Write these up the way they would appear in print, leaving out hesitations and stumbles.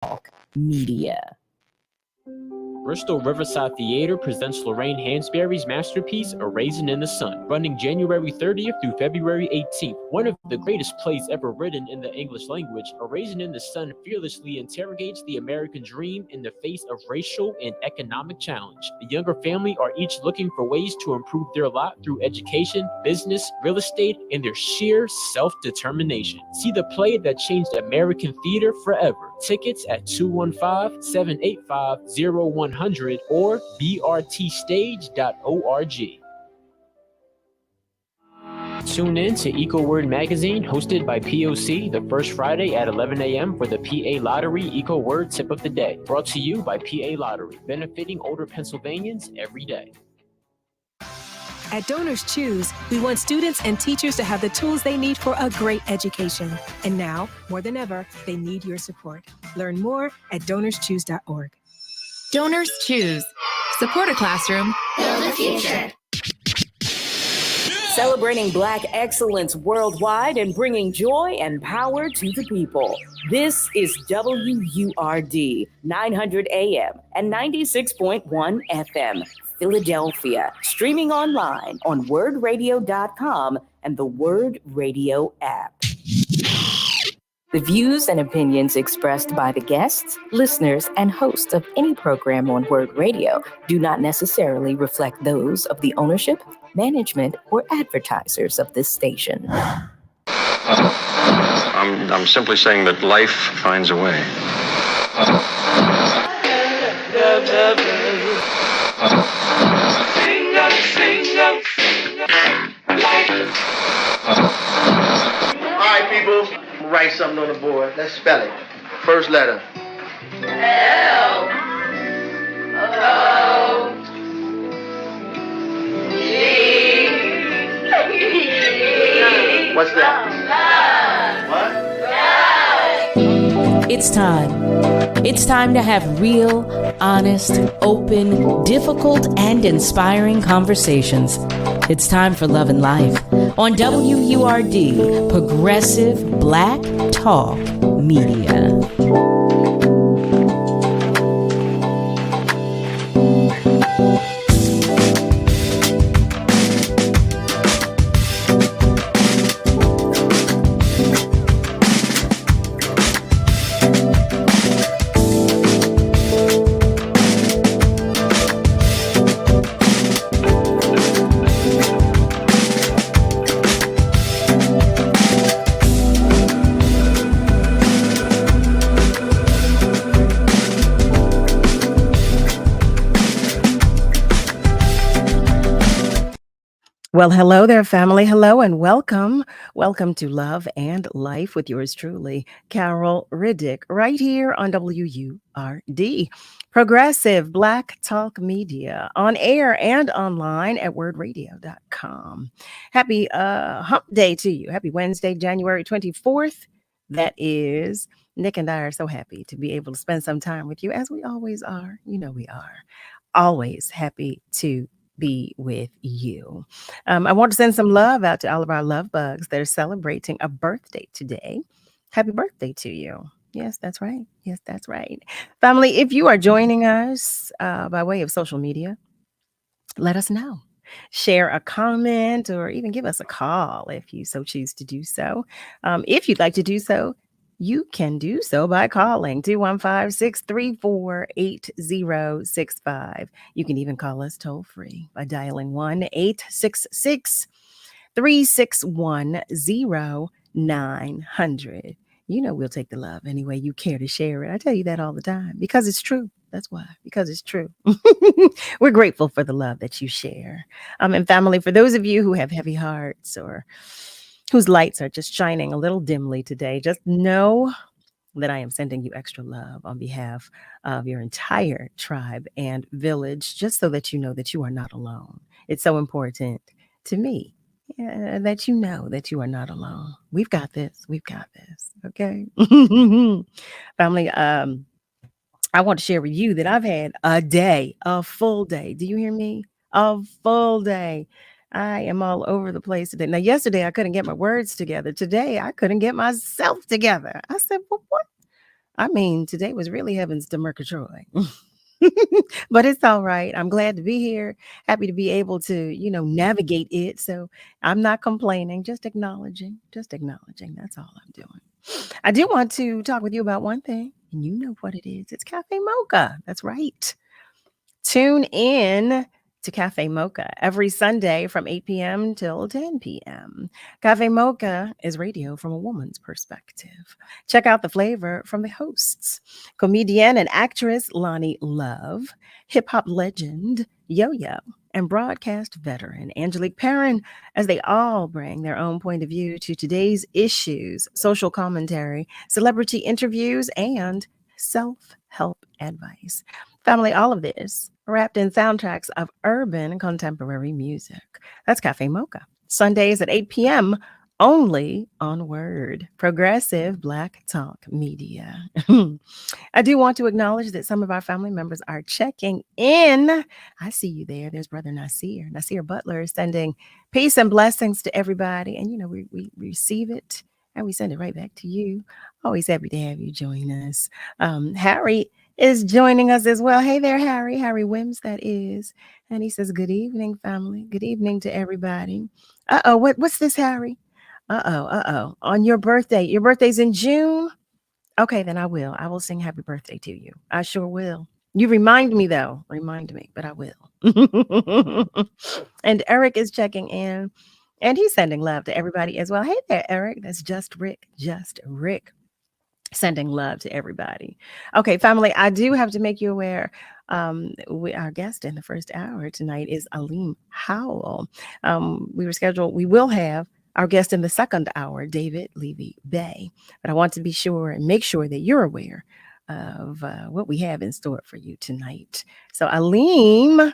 Talk Media. Bristol Riverside Theater presents Lorraine Hansberry's masterpiece, A Raisin in the Sun, running January 30th through February 18th. One of the greatest plays ever written in the English language, A Raisin in the Sun fearlessly interrogates the American dream in the face of racial and economic challenge. The younger family are each looking for ways to improve their lot through education, business, real estate, and their sheer self-determination. See the play that changed American theater forever. Tickets at 215-785-0100 or brtstage.org. Tune in to EcoWord Magazine, hosted by POC, the first Friday at 11 a.m. for the PA Lottery EcoWord Tip of the Day. Brought to you by PA Lottery, benefiting older Pennsylvanians every day. At Donors Choose, we want students and teachers to have the tools they need for a great education. And now, more than ever, they need your support. Learn more at donorschoose.org. Donors Choose. Support a classroom. Build a future. Celebrating Black excellence worldwide and bringing joy and power to the people. This is WURD 900 AM and 96.1 FM. Philadelphia, streaming online on wordradio.com and the Word Radio app. The views and opinions expressed by the guests, listeners, and hosts of any program on Word Radio do not necessarily reflect those of the ownership, management, or advertisers of this station. I'm simply saying that life finds a way. All right, people, write something on the board. Let's spell it. First letter. L O G. What's that? What? It's time. It's time to have real, honest, open, difficult, and inspiring conversations. It's time for Love and Life on WURD, Progressive Black Talk Media. Well, hello there, family. Hello and welcome. Welcome to Love and Life with yours truly, Carol Riddick, right here on WURD, Progressive Black Talk Media, on air and online at wordradio.com. Happy hump day to you. Happy Wednesday, January 24th. That is, Nick and I are so happy to be able to spend some time with you, as we always are. You know we are. Always happy to be with you. I want to send some love out to all of our love bugs that are celebrating a birthday today. Happy birthday to you. Yes, that's right. Yes, that's right. Family, if you are joining us by way of social media, let us know. Share a comment or even give us a call if you so choose to do so. If you'd like to do so, you can do so by calling 215-634-8065. You can even call us toll free by dialing 1-866-361-0900. You know we'll take the love any way you care to share it. I tell you that all the time because it's true. That's why, because it's true. We're grateful for the love that you share. And family, for those of you who have heavy hearts or whose lights are just shining a little dimly today, just know that I am sending you extra love on behalf of your entire tribe and village, just so that you know that you are not alone. It's so important to me that you know that you are not alone. We've got this. We've got this. Okay. Family, I want to share with you that I've had a full day. Do you hear me? A full day. I am all over the place today. Now, yesterday I couldn't get my words together. Today I couldn't get myself together. I said, well, what? I mean, today was really heavens to Murgatroyd. But it's all right. I'm glad to be here. Happy to be able to, navigate it. So I'm not complaining, just acknowledging. Just acknowledging. That's all I'm doing. I do want to talk with you about one thing, and you know what it is. It's Cafe Mocha. That's right. Tune in to Cafe Mocha every Sunday from 8 p.m. till 10 p.m. Cafe Mocha is radio from a woman's perspective. Check out the flavor from the hosts, comedian and actress Lonnie Love, hip hop legend Yo Yo, and broadcast veteran Angelique Perrin, as they all bring their own point of view to today's issues, social commentary, celebrity interviews, and self-help advice. Family, all of this wrapped in soundtracks of urban contemporary music. That's Cafe Mocha. Sundays at 8 p.m. only on Word, Progressive Black Talk Media. I do want to acknowledge that some of our family members are checking in. I see you there. There's Brother Nasir. Nasir Butler is sending peace and blessings to everybody. And, we receive it and we send it right back to you. Always happy to have you join us. Harry is joining us as well. Hey there, Harry. Harry Wims, that is. And he says, good evening, family. Good evening to everybody. Uh-oh, what's this, Harry? Uh-oh. On your birthday. Your birthday's in June? Okay, then I will. I will sing happy birthday to you. I sure will. You remind me, though. Remind me, but I will. And Eric is checking in, and he's sending love to everybody as well. Hey there, Eric. That's Just Rick. Just Rick. Sending love to everybody. Okay, family, I do have to make you aware. Our guest in the first hour tonight is Alim Howell. We will have our guest in the second hour, David Levy-Bey. But I want to be sure and make sure that you're aware of what we have in store for you tonight. So Alim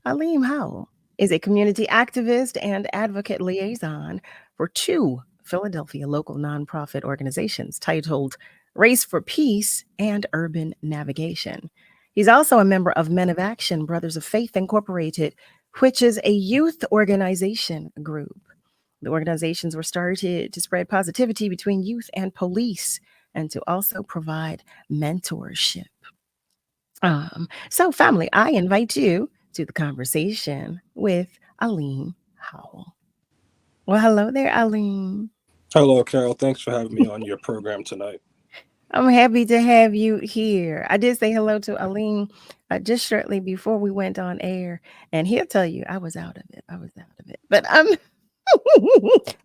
Howell is a community activist and advocate liaison for two Philadelphia local nonprofit organizations titled Race for Peace and Urban Navigation. He's also a member of Men of Action, Brothers of Faith Incorporated, which is a youth organization group. The organizations were started to spread positivity between youth and police and to also provide mentorship. So, family, I invite you to the conversation with Alim Howell. Well, hello there, Alim. Hello, Carol. Thanks for having me on your program tonight. I'm happy to have you here. I did say hello to Alim just shortly before we went on air, and he'll tell you I was out of it. But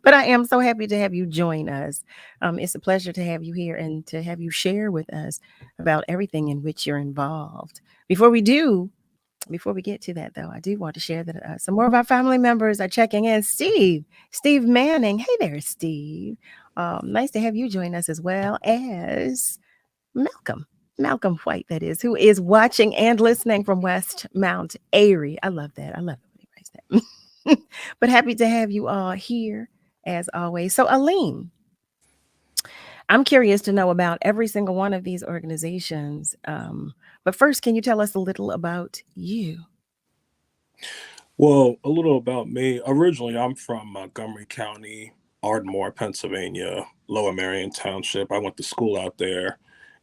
but I am so happy to have you join us. It's a pleasure to have you here and to have you share with us about everything in which you're involved. Before we get to that, though, I do want to share that some more of our family members are checking in. Steve Manning. Hey there, Steve. Nice to have you join us as well as Malcolm White, that is, who is watching and listening from West Mount Airy. I love that. I love it when he writes that. But happy to have you all here as always. So Alim, I'm curious to know about every single one of these organizations. But first, can you tell us a little about you? Well, a little about me. Originally, I'm from Montgomery County, Ardmore, Pennsylvania, Lower Marion Township. I went to school out there.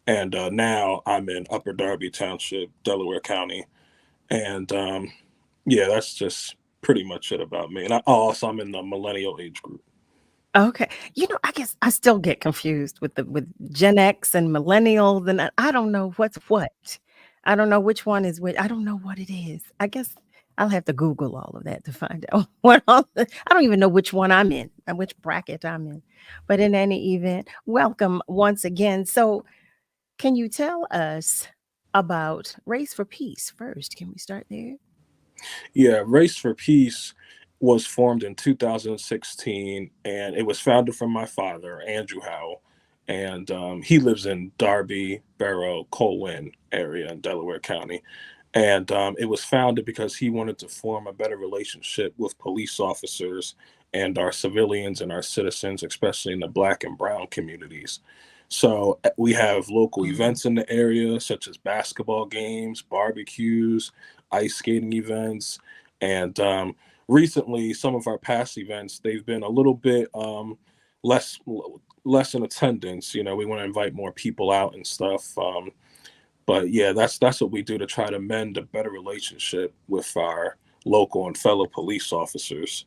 And now I'm in Upper Darby Township, Delaware County. And yeah, that's just pretty much it about me. And I'm in the millennial age group. Okay. I guess I still get confused with Gen X and millennials, and I don't know what's what. I don't know which one is which. I don't know what it is. I guess I'll have to Google all of that to find out I don't even know which one I'm in and which bracket I'm in. But in any event, welcome once again. So can you tell us about Race for Peace first? Can we start there? Yeah, Race for Peace was formed in 2016, and it was founded from my father, Andrew Howell, and he lives in Darby, Barrow, Colwyn area in Delaware County. And it was founded because he wanted to form a better relationship with police officers and our civilians and our citizens, especially in the Black and Brown communities. So we have local events in the area, such as basketball games, barbecues, ice skating events. And recently, some of our past events, they've been a little bit less less in attendance. You know, we want to invite more people out and stuff. But yeah, that's what we do to try to mend a better relationship with our local and fellow police officers.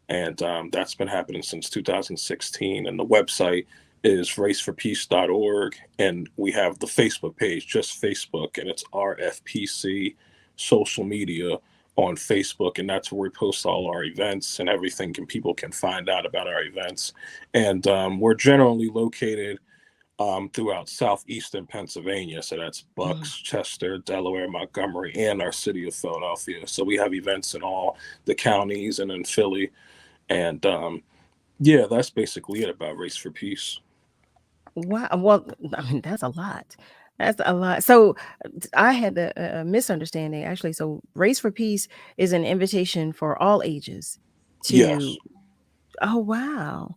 And that's been happening since 2016. And the website is raceforpeace.org. And we have the Facebook page, just Facebook, and it's RFPC social media on Facebook. And that's where we post all our events and everything, and people can find out about our events. And we're generally located throughout southeastern Pennsylvania. So that's Bucks, Chester, Delaware, Montgomery, and our city of Philadelphia. So we have events in all the counties and in Philly. And yeah, that's basically it about Race for Peace. Wow. Well, I mean, that's a lot. That's a lot. So I had the misunderstanding actually. So Race for Peace is an invitation for all ages Yes. to, oh wow,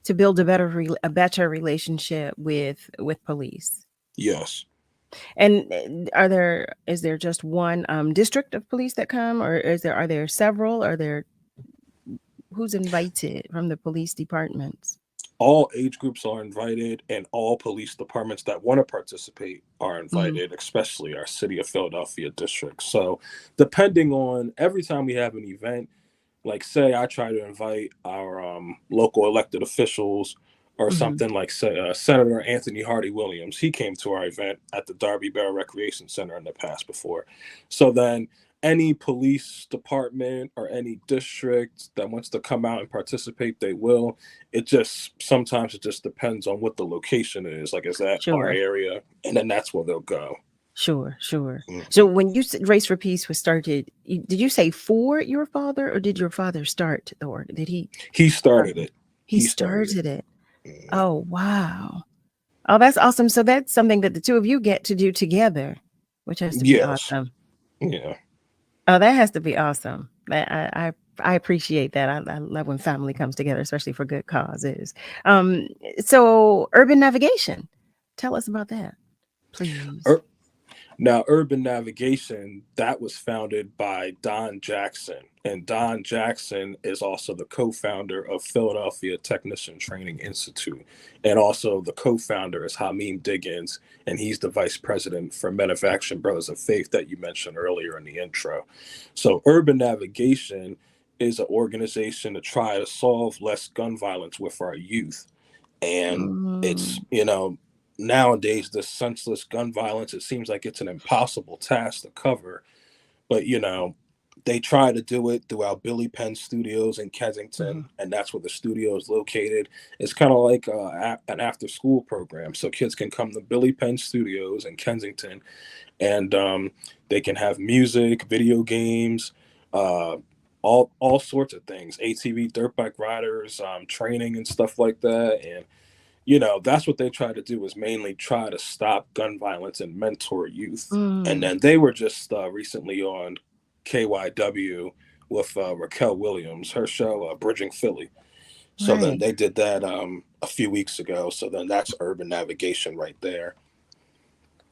to build a better relationship with police. Yes. And is there just one district of police that come, or are there several? Who's invited from the police departments? All age groups are invited, and all police departments that want to participate are invited, especially our city of Philadelphia district. So depending on, every time we have an event, like say I try to invite our local elected officials or something, like say Senator Anthony Hardy Williams. He came to our event at the Darby Borough Recreation Center in the past before. So then any police department or any district that wants to come out and participate, they will. Sometimes it just depends on what the location is. Like, is that our area? And then that's where they'll go. Sure. So when you said Race for Peace was started, did you say for your father, or did your father start, or did he? He started it. He started it. Oh, wow. Oh, that's awesome. So that's something that the two of you get to do together, which has to be awesome. Yeah. Oh, that has to be awesome. I appreciate that. I love when family comes together, especially for good causes. So urban navigation, tell us about that, please. Now, Urban Navigation, that was founded by Don Jackson. And Don Jackson is also the co-founder of Philadelphia Technician Training Institute. And also the co-founder is Hamim Diggins, and he's the vice president for Men of Action Brothers of Faith that you mentioned earlier in the intro. So Urban Navigation is an organization to try to solve less gun violence with our youth. And it's, nowadays, this senseless gun violence, it seems like it's an impossible task to cover. But, they try to do it throughout Billy Penn Studios in Kensington, and that's where the studio is located. It's kind of like an after-school program. So kids can come to Billy Penn Studios in Kensington, and they can have music, video games, all sorts of things, ATV, dirt bike riders, training and stuff like that. And that's what they try to do, is mainly try to stop gun violence and mentor youth. And then they were just recently on KYW with Raquel Williams, her show, Bridging Philly. So then they did that a few weeks ago. So then that's Urban Navigation right there.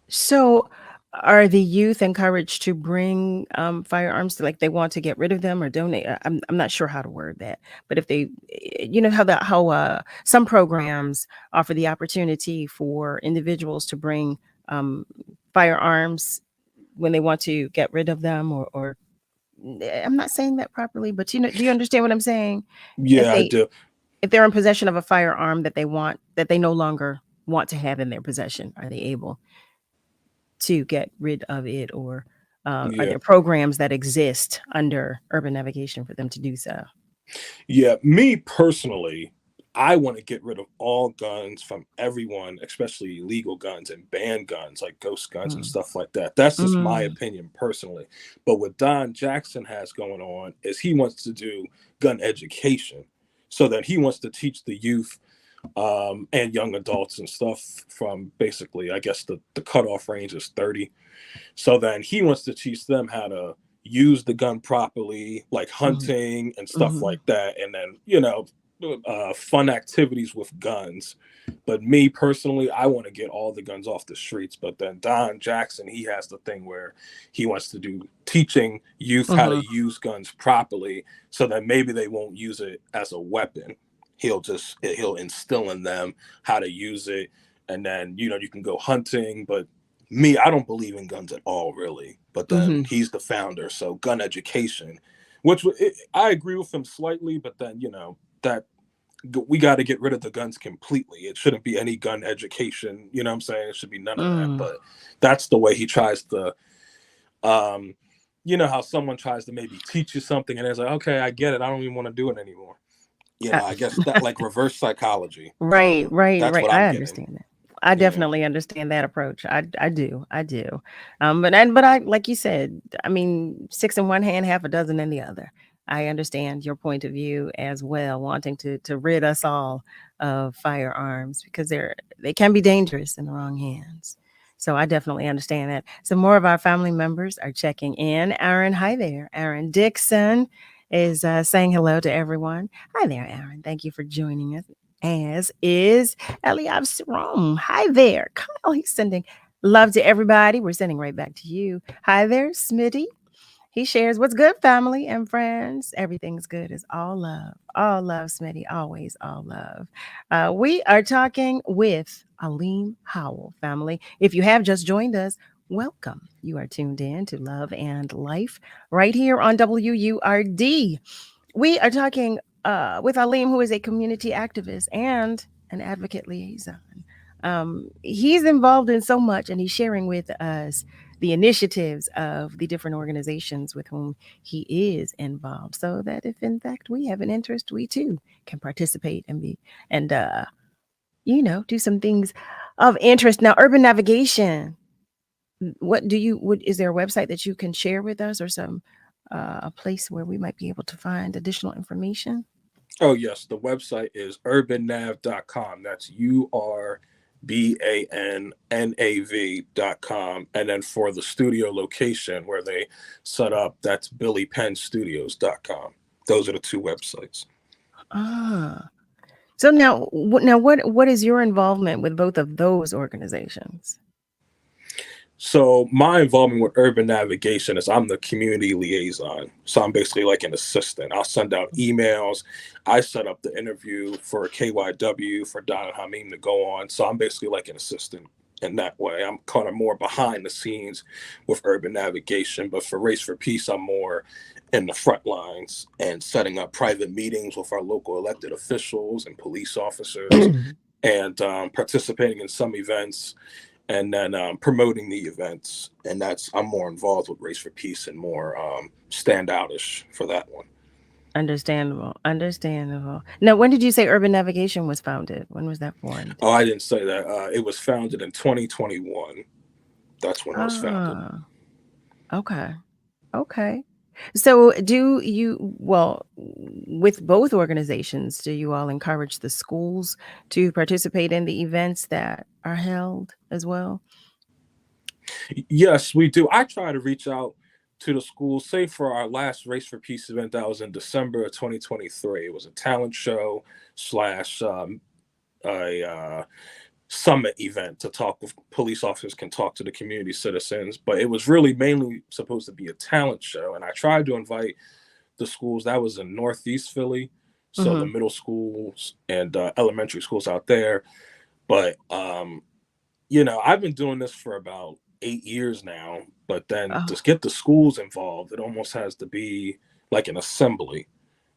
So are the youth encouraged to bring firearms to, like, they want to get rid of them or donate? I'm not sure how to word that, but if they, how some programs offer the opportunity for individuals to bring firearms when they want to get rid of them, or I'm not saying that properly, but do you understand what I'm saying? Yeah, I do. If they're in possession of a firearm that they no longer want to have in their possession, are they able to get rid of it, or are there programs that exist under Urban Navigation for them to do so? Yeah, me personally, I want to get rid of all guns from everyone, especially illegal guns and banned guns like ghost guns and stuff like that. That's just my opinion personally. But what Don Jackson has going on is he wants to do gun education, so that he wants to teach the youth and young adults and stuff from, basically, I guess the cutoff range is 30. So then he wants to teach them how to use the gun properly, like hunting and stuff like that. And then, fun activities with guns. But me personally, I want to get all the guns off the streets. But then Don Jackson, he has the thing where he wants to do teaching youth how to use guns properly, so that maybe they won't use it as a weapon. he'll instill in them how to use it, and then you can go hunting. But me, I don't believe in guns at all, really. But then he's the founder, so gun education, I agree with him slightly. But then that we got to get rid of the guns completely. It shouldn't be any gun education. You know what I'm saying? It should be none of that. But that's the way he tries to. How someone tries to maybe teach you something, and it's like, okay, I get it. I don't even want to do it anymore. I guess that like reverse psychology. Right. That's what I'm I getting. understand that. I definitely understand that approach. I do. But I, like you said, I mean, six in one hand, half a dozen in the other. I understand your point of view as well, wanting to rid us all of firearms because they can be dangerous in the wrong hands. So I definitely understand that. Some more of our family members are checking in. Aaron, hi there. Aaron Dixon is saying hello to everyone. Hi there, Aaron. Thank you for joining us. As is Eliab Sarom. Hi there. Kyle, he's sending love to everybody. We're sending right back to you. Hi there, Smitty. He shares what's good, family and friends. Everything's good. It's all love. All love, Smitty. Always all love. We are talking with Alim Howell, family. If you have just joined us, welcome. You are tuned in to Love and Life right here on WURD. We are talking with Alim, who is a community activist and an advocate liaison. He's involved in so much, and he's sharing with us the initiatives of the different organizations with whom he is involved, so that if in fact we have an interest, we too can participate and do some things of interest. Now, urban navigation. Is there a website that you can share with us, or some a place where we might be able to find additional information? Oh, yes. The website is urbannav.com. That's URBANNAV.com. And then for the studio location where they set up, that's BillyPennStudios.com. Those are the two websites. So now what is your involvement with both of those organizations? So my involvement with urban navigation is I'm the community liaison. So I'm basically like an assistant. I'll send out emails. I set up the interview for KYW for Don and Hamim to go on. So I'm basically like an assistant in that way. I'm kind of more behind the scenes with urban navigation. But for Race for Peace, I'm more in the front lines and setting up private meetings with our local elected officials and police officers and participating in some events. And then promoting the events, and I'm more involved with Race for Peace and more standoutish for that one. Understandable. Now, when did you say Urban Navigation was founded? When was that formed? Oh, I didn't say that. It was founded in 2021. That's when it was founded. Okay. So with both organizations, do you all encourage the schools to participate in the events that are held as well? Yes, we do. I try to reach out to the schools. Say for our last Race for Peace event that was in December of 2023. It was a talent show / a summit event to talk with police officers, can talk to the community citizens, but it was really mainly supposed to be a talent show. And I tried to invite the schools. That was in Northeast Philly, so the middle schools and elementary schools out there. But I've been doing this for about 8 years now, but then to get the schools involved, it almost has to be like an assembly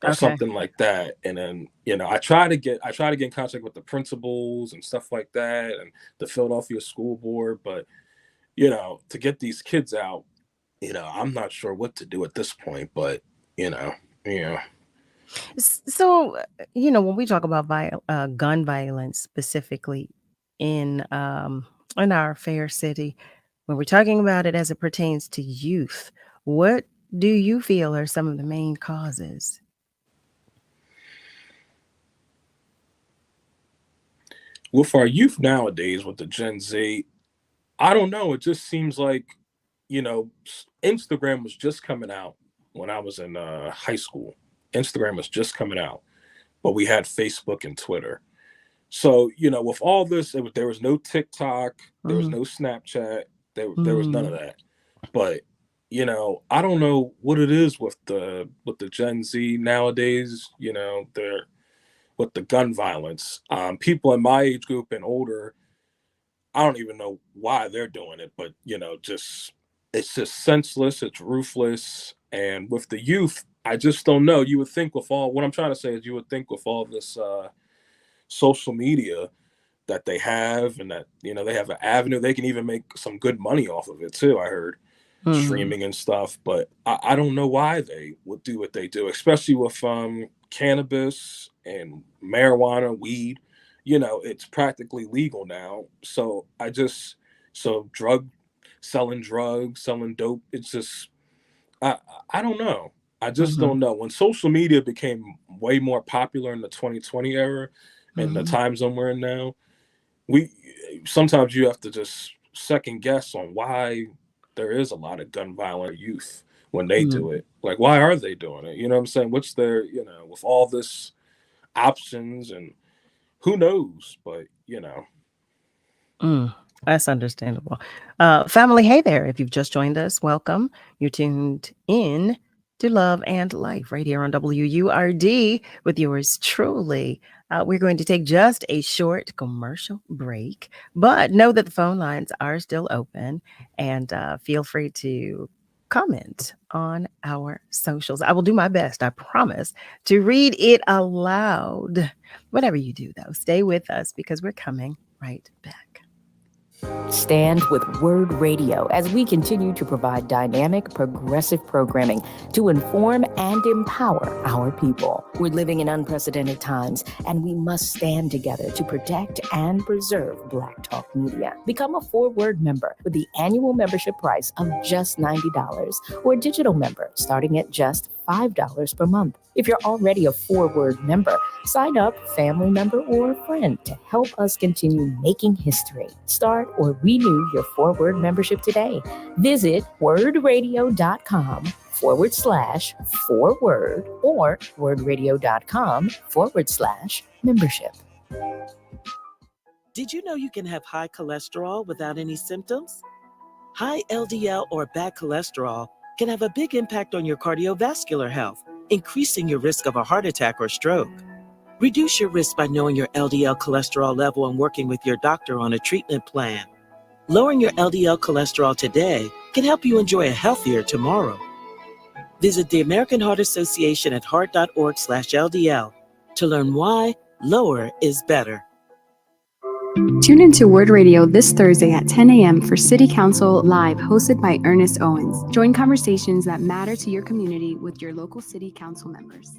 or something like that. And then, I try to get in contact with the principals and stuff like that and the Philadelphia School Board. But, to get these kids out, I'm not sure what to do at this point, but, So, when we talk about gun violence specifically in our fair city, when we're talking about it as it pertains to youth, what do you feel are some of the main causes? With our youth nowadays, with the Gen Z, I don't know. It just seems like, Instagram was just coming out when I was in high school. Instagram was just coming out, but we had Facebook and Twitter. So, with all this, there was no TikTok, there was no Snapchat, there was none of that. But, I don't know what it is with the Gen Z nowadays. with the gun violence. People in my age group and older, I don't even know why they're doing it, but it's just senseless, it's ruthless. And with the youth, I just don't know. You would think with all what I'm trying to say is you would think with all this social media that they have, and that they have an avenue, they can even make some good money off of it too. I heard streaming and stuff, but I don't know why they would do what they do, especially with cannabis and marijuana, weed. It's practically legal now. So selling drugs, selling dope. It's just I don't know. I just don't know. When social media became way more popular in the 2020 era and the time zone we're in now, sometimes you have to just second guess on why there is a lot of gun violent youth when they do it. Like, why are they doing it? You know what I'm saying? What's their, with all this options, and who knows? But That's understandable. Family, hey there. If you've just joined us, welcome. You're tuned in to Love and Life right here on WURD with yours truly. We're going to take just a short commercial break, but know that the phone lines are still open, and feel free to comment on our socials. I will do my best, I promise, to read it aloud. Whatever you do, though, stay with us because we're coming right back. Stand with Word Radio as we continue to provide dynamic, progressive programming to inform and empower our people. We're living in unprecedented times, and we must stand together to protect and preserve Black Talk Media. Become a 4Word member with the annual membership price of just $90, or a digital member starting at just $5 per month. If you're already a 4Word member, sign up, family member, or friend to help us continue making history. Start or renew your 4Word membership today. Visit wordradio.com/4word or wordradio.com/membership. Did you know you can have high cholesterol without any symptoms? High LDL or bad cholesterol can have a big impact on your cardiovascular health, increasing your risk of a heart attack or stroke. Reduce your risk by knowing your LDL cholesterol level and working with your doctor on a treatment plan. Lowering your LDL cholesterol today can help you enjoy a healthier tomorrow. Visit the American Heart Association at heart.org/LDL to learn why lower is better. Tune into Word Radio this Thursday at 10 a.m. for City Council Live, hosted by Ernest Owens. Join conversations that matter to your community with your local City Council members.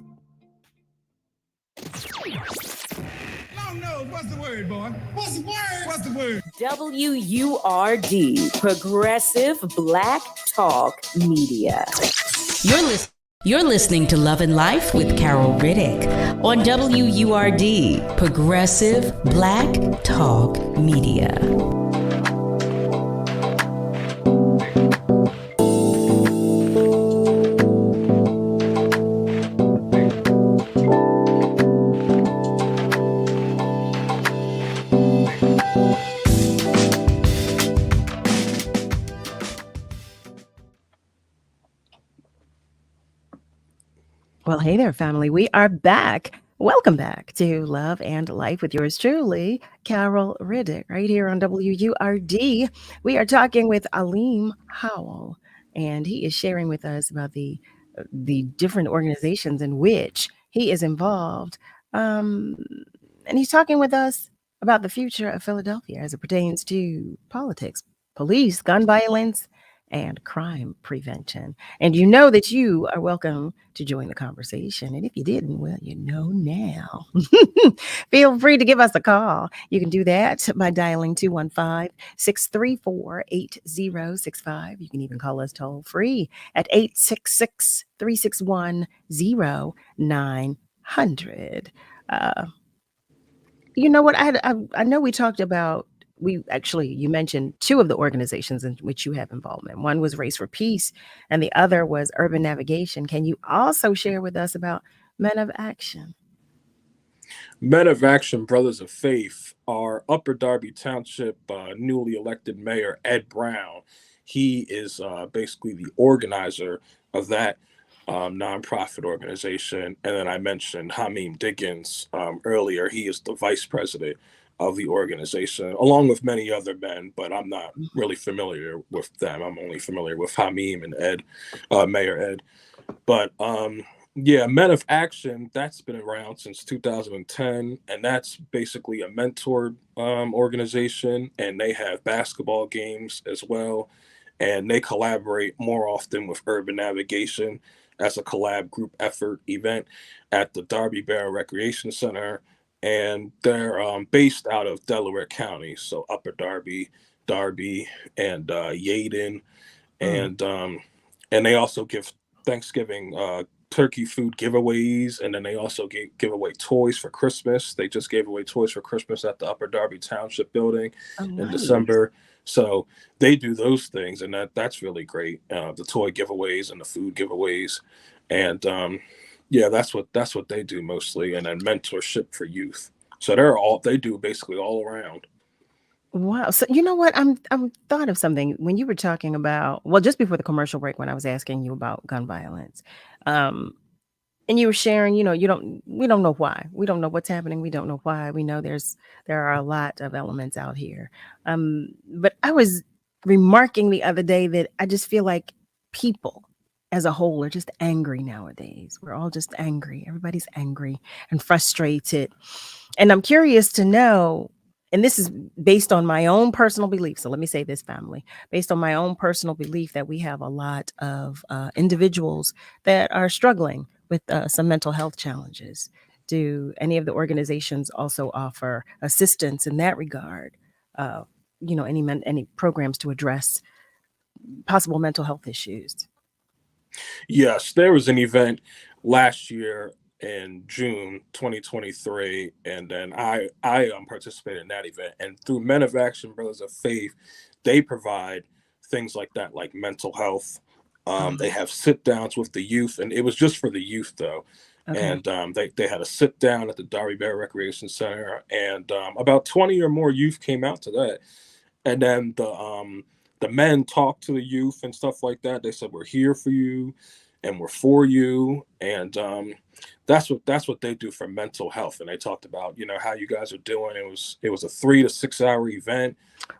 Long nose, what's the word, boy? What's the word? What's the word? WURD, Progressive Black Talk Media. You're listening to Love and Life with Carol Riddick on WURD, Progressive Black Talk Media. Well, hey there, family. We are back. Welcome back to Love and Life with yours truly, Carol Riddick, right here on WURD. We are talking with Alim Howell, and he is sharing with us about the different organizations in which he is involved. And he's talking with us about the future of Philadelphia as it pertains to politics, police, gun violence, and crime prevention. And you know that you are welcome to join the conversation. And if you didn't, well, you know now. Feel free to give us a call. You can do that by dialing 215-634-8065. You can even call us toll free at 866-361-0900. You know what? I know we talked about, you mentioned two of the organizations in which you have involvement. One was Race for Peace, and the other was Urban Navigation. Can you also share with us about Men of Action? Men of Action, Brothers of Faith, our Upper Darby Township newly elected mayor, Ed Brown. He is basically the organizer of that. nonprofit organization. And then I mentioned Hamim Diggins earlier. He is the vice president of the organization, along with many other men, but I'm not really familiar with them. I'm only familiar with Hamim and Ed, Mayor Ed. But yeah, Men of Action, that's been around since 2010, and that's basically a mentored organization, and they have basketball games as well, and they collaborate more often with Urban Navigation as a collab group effort event at the Darby Barrow Recreation Center, and they're based out of Delaware County, so Upper Darby, Darby, and Yeadon, and they also give Thanksgiving turkey food giveaways, and then they also give away toys for Christmas. They just gave away toys for Christmas at the Upper Darby Township building in December. So they do those things, and that's really great. The toy giveaways and the food giveaways, and yeah, that's what they do mostly, and then mentorship for youth. So they do basically all around. Wow. So you know what? I'm thought of something when you were talking about, well, just before the commercial break when I was asking you about gun violence. Um and you were sharing, we don't know why. We don't know what's happening. We don't know why. We know there are a lot of elements out here. But I was remarking the other day that I just feel like people as a whole are just angry nowadays. We're all just angry. Everybody's angry and frustrated. And I'm curious to know, and this is based on my own personal belief. So let me say this, family, based on my own personal belief that we have a lot of individuals that are struggling with some mental health challenges. Do any of the organizations also offer assistance in that regard? Any programs to address possible mental health issues? Yes, there was an event last year in June 2023, and then I participated in that event. And through Men of Action, Brothers of Faith, they provide things like that, like mental health. They have sit downs with the youth, and it was just for the youth though. Okay. And they had a sit down at the Darby Bear Recreation Center, and about 20 or more youth came out to that. And then the men talked to the youth and stuff like that. They said, "We're here for you, and we're for you," and that's what they do for mental health. And they talked about how you guys are doing. It was a 3 to 6 hour event.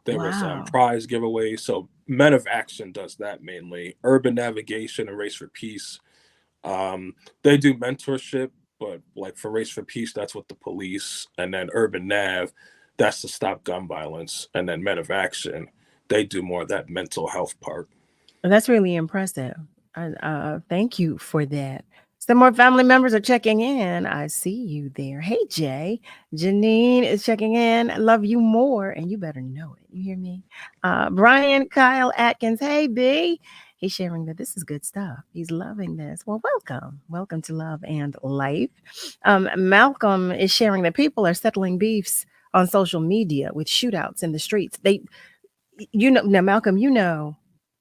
There was Wow. prize giveaways. So Men of Action does that mainly. Urban Navigation and Race for Peace, they do mentorship, but like for Race for Peace, that's with the police, and then Urban Nav, that's to stop gun violence, and then Men of Action, they do more of that mental health part. That's really impressive. Thank you for that. Some more family members are checking in. I see you there. Hey, Jay. Janine is checking in. I love you more, and you better know it. You hear me? Brian Kyle Atkins. Hey, B. He's sharing that this is good stuff. He's loving this. Well, welcome. Welcome to Love and Life. Malcolm is sharing that people are settling beefs on social media with shootouts in the streets. Now, Malcolm,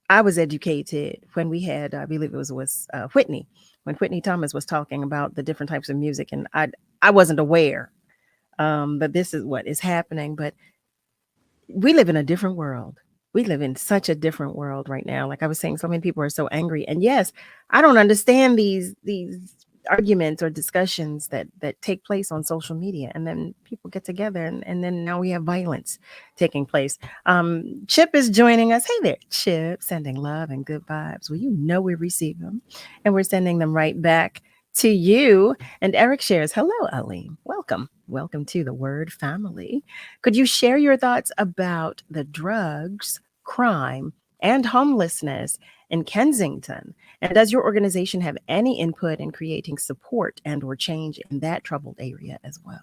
I was educated when we had, I believe it was Whitney, when Whitney Thomas was talking about the different types of music, and I wasn't aware that this is what is happening. But we live in a different world. We live in such a different world right now. Like I was saying, so many people are so angry, and yes, I don't understand these arguments or discussions that take place on social media, and then people get together, and then now we have violence taking place. Chip is joining us. Hey there, Chip, sending love and good vibes. Well, we receive them, and we're sending them right back to you. And Eric shares, hello, Alim. Welcome to the Word family. Could you share your thoughts about the drugs, crime, and homelessness in Kensington? And does your organization have any input in creating support and or change in that troubled area as well?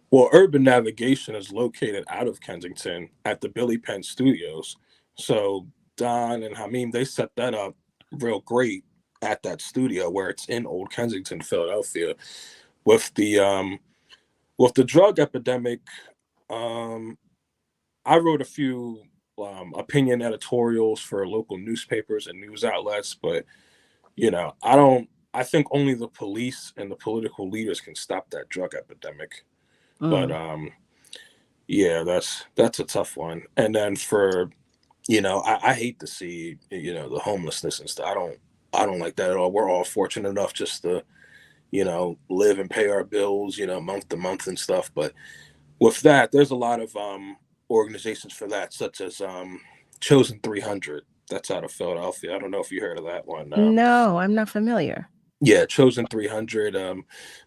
Well, Urban Navigation is located out of Kensington at the Billy Penn Studios. So Don and Hamim, they set that up real great at that studio where it's in Old Kensington, Philadelphia. With the drug epidemic, I wrote a few opinion editorials for local newspapers and news outlets, but I think only the police and the political leaders can stop that drug epidemic. But yeah, that's a tough one. And then for I hate to see the homelessness and stuff. I don't like that at all. We're all fortunate enough just to, live and pay our bills, month to month and stuff. But with that, there's a lot of organizations for that, such as Chosen 300. That's out of Philadelphia. I don't know if you heard of that one. No, I'm not familiar. Yeah, Chosen 300.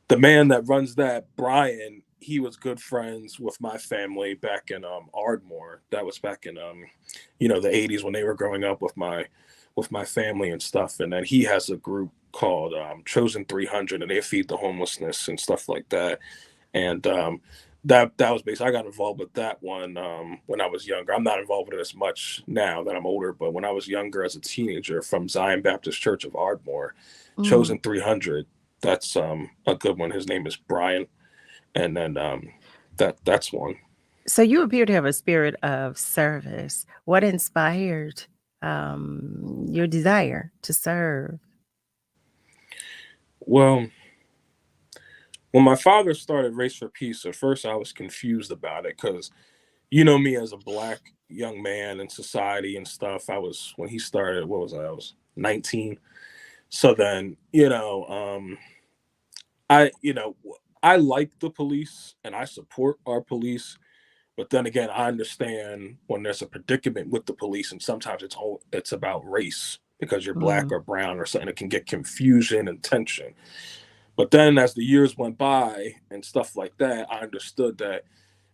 The man that runs that, Brian, he was good friends with my family back in Ardmore. That was back in the 80s when they were growing up with my family and stuff. And then he has a group called Chosen 300, and they feed the homelessness and stuff like that. And that was basically, I got involved with that one when I was younger. I'm not involved with it as much now that I'm older, but when I was younger as a teenager, from Zion Baptist Church of Ardmore, Chosen 300, that's a good one. His name is Brian. And then that's one. So you appear to have a spirit of service. What inspired your desire to serve? Well, when my father started Race for Peace, at first I was confused about it because, me as a Black young man in society and stuff, when he started, what was I? I was 19. So then, I like the police and I support our police, but then again, I understand when there's a predicament with the police, and sometimes it's about race because you're Black or brown or something. It can get confusion and tension. But then as the years went by and stuff like that, I understood that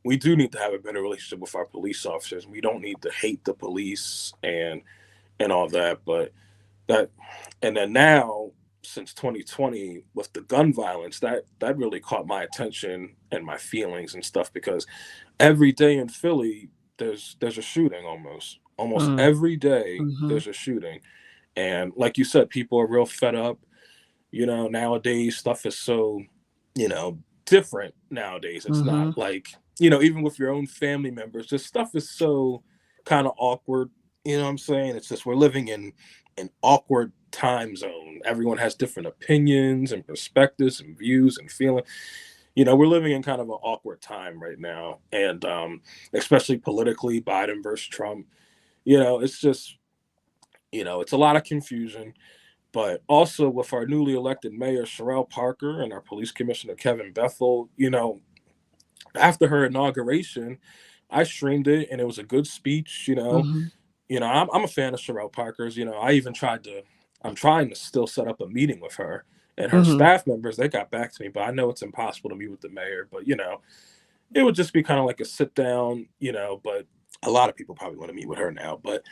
we do need to have a better relationship with our police officers. We don't need to hate the police and all that. But and then now, since 2020, with the gun violence, that really caught my attention and my feelings and stuff, because every day in Philly there's a shooting. Almost every day there's a shooting. And like you said, people are real fed up. Nowadays stuff is so, different nowadays. It's not like, even with your own family members, just stuff is so kind of awkward. You know what I'm saying? It's just, we're living in an awkward time zone. Everyone has different opinions and perspectives and views and feelings. We're living in kind of an awkward time right now. And especially politically, Biden versus Trump, it's just, it's a lot of confusion. But also with our newly elected mayor, Sherelle Parker, and our police commissioner, Kevin Bethel, after her inauguration, I streamed it and it was a good speech. I'm a fan of Sherelle Parker's. I'm trying to still set up a meeting with her and her staff members. They got back to me, but I know it's impossible to meet with the mayor. But, it would just be kind of like a sit down, but a lot of people probably want to meet with her now. But,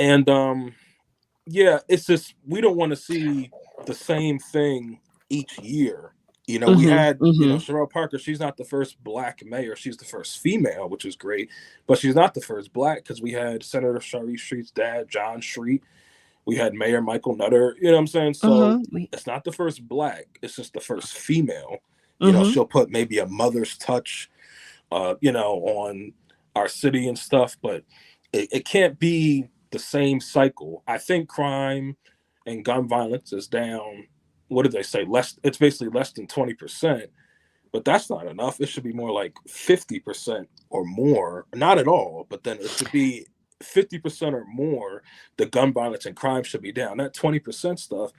and, yeah, it's just, we don't want to see the same thing each year. We had, Sherelle Parker, she's not the first Black mayor. She's the first female, which is great. But she's not the first Black, because we had Senator Sharice Street's dad, John Street. We had Mayor Michael Nutter. You know what I'm saying? So it's not the first Black. It's just the first female. She'll put maybe a mother's touch, on our city and stuff. But it can't be the same cycle. I think crime and gun violence is down. What did they say? It's basically less than 20%, but that's not enough. It should be more like 50% or more. Not at all, but then it should be 50% or more. The gun violence and crime should be down. That 20% stuff,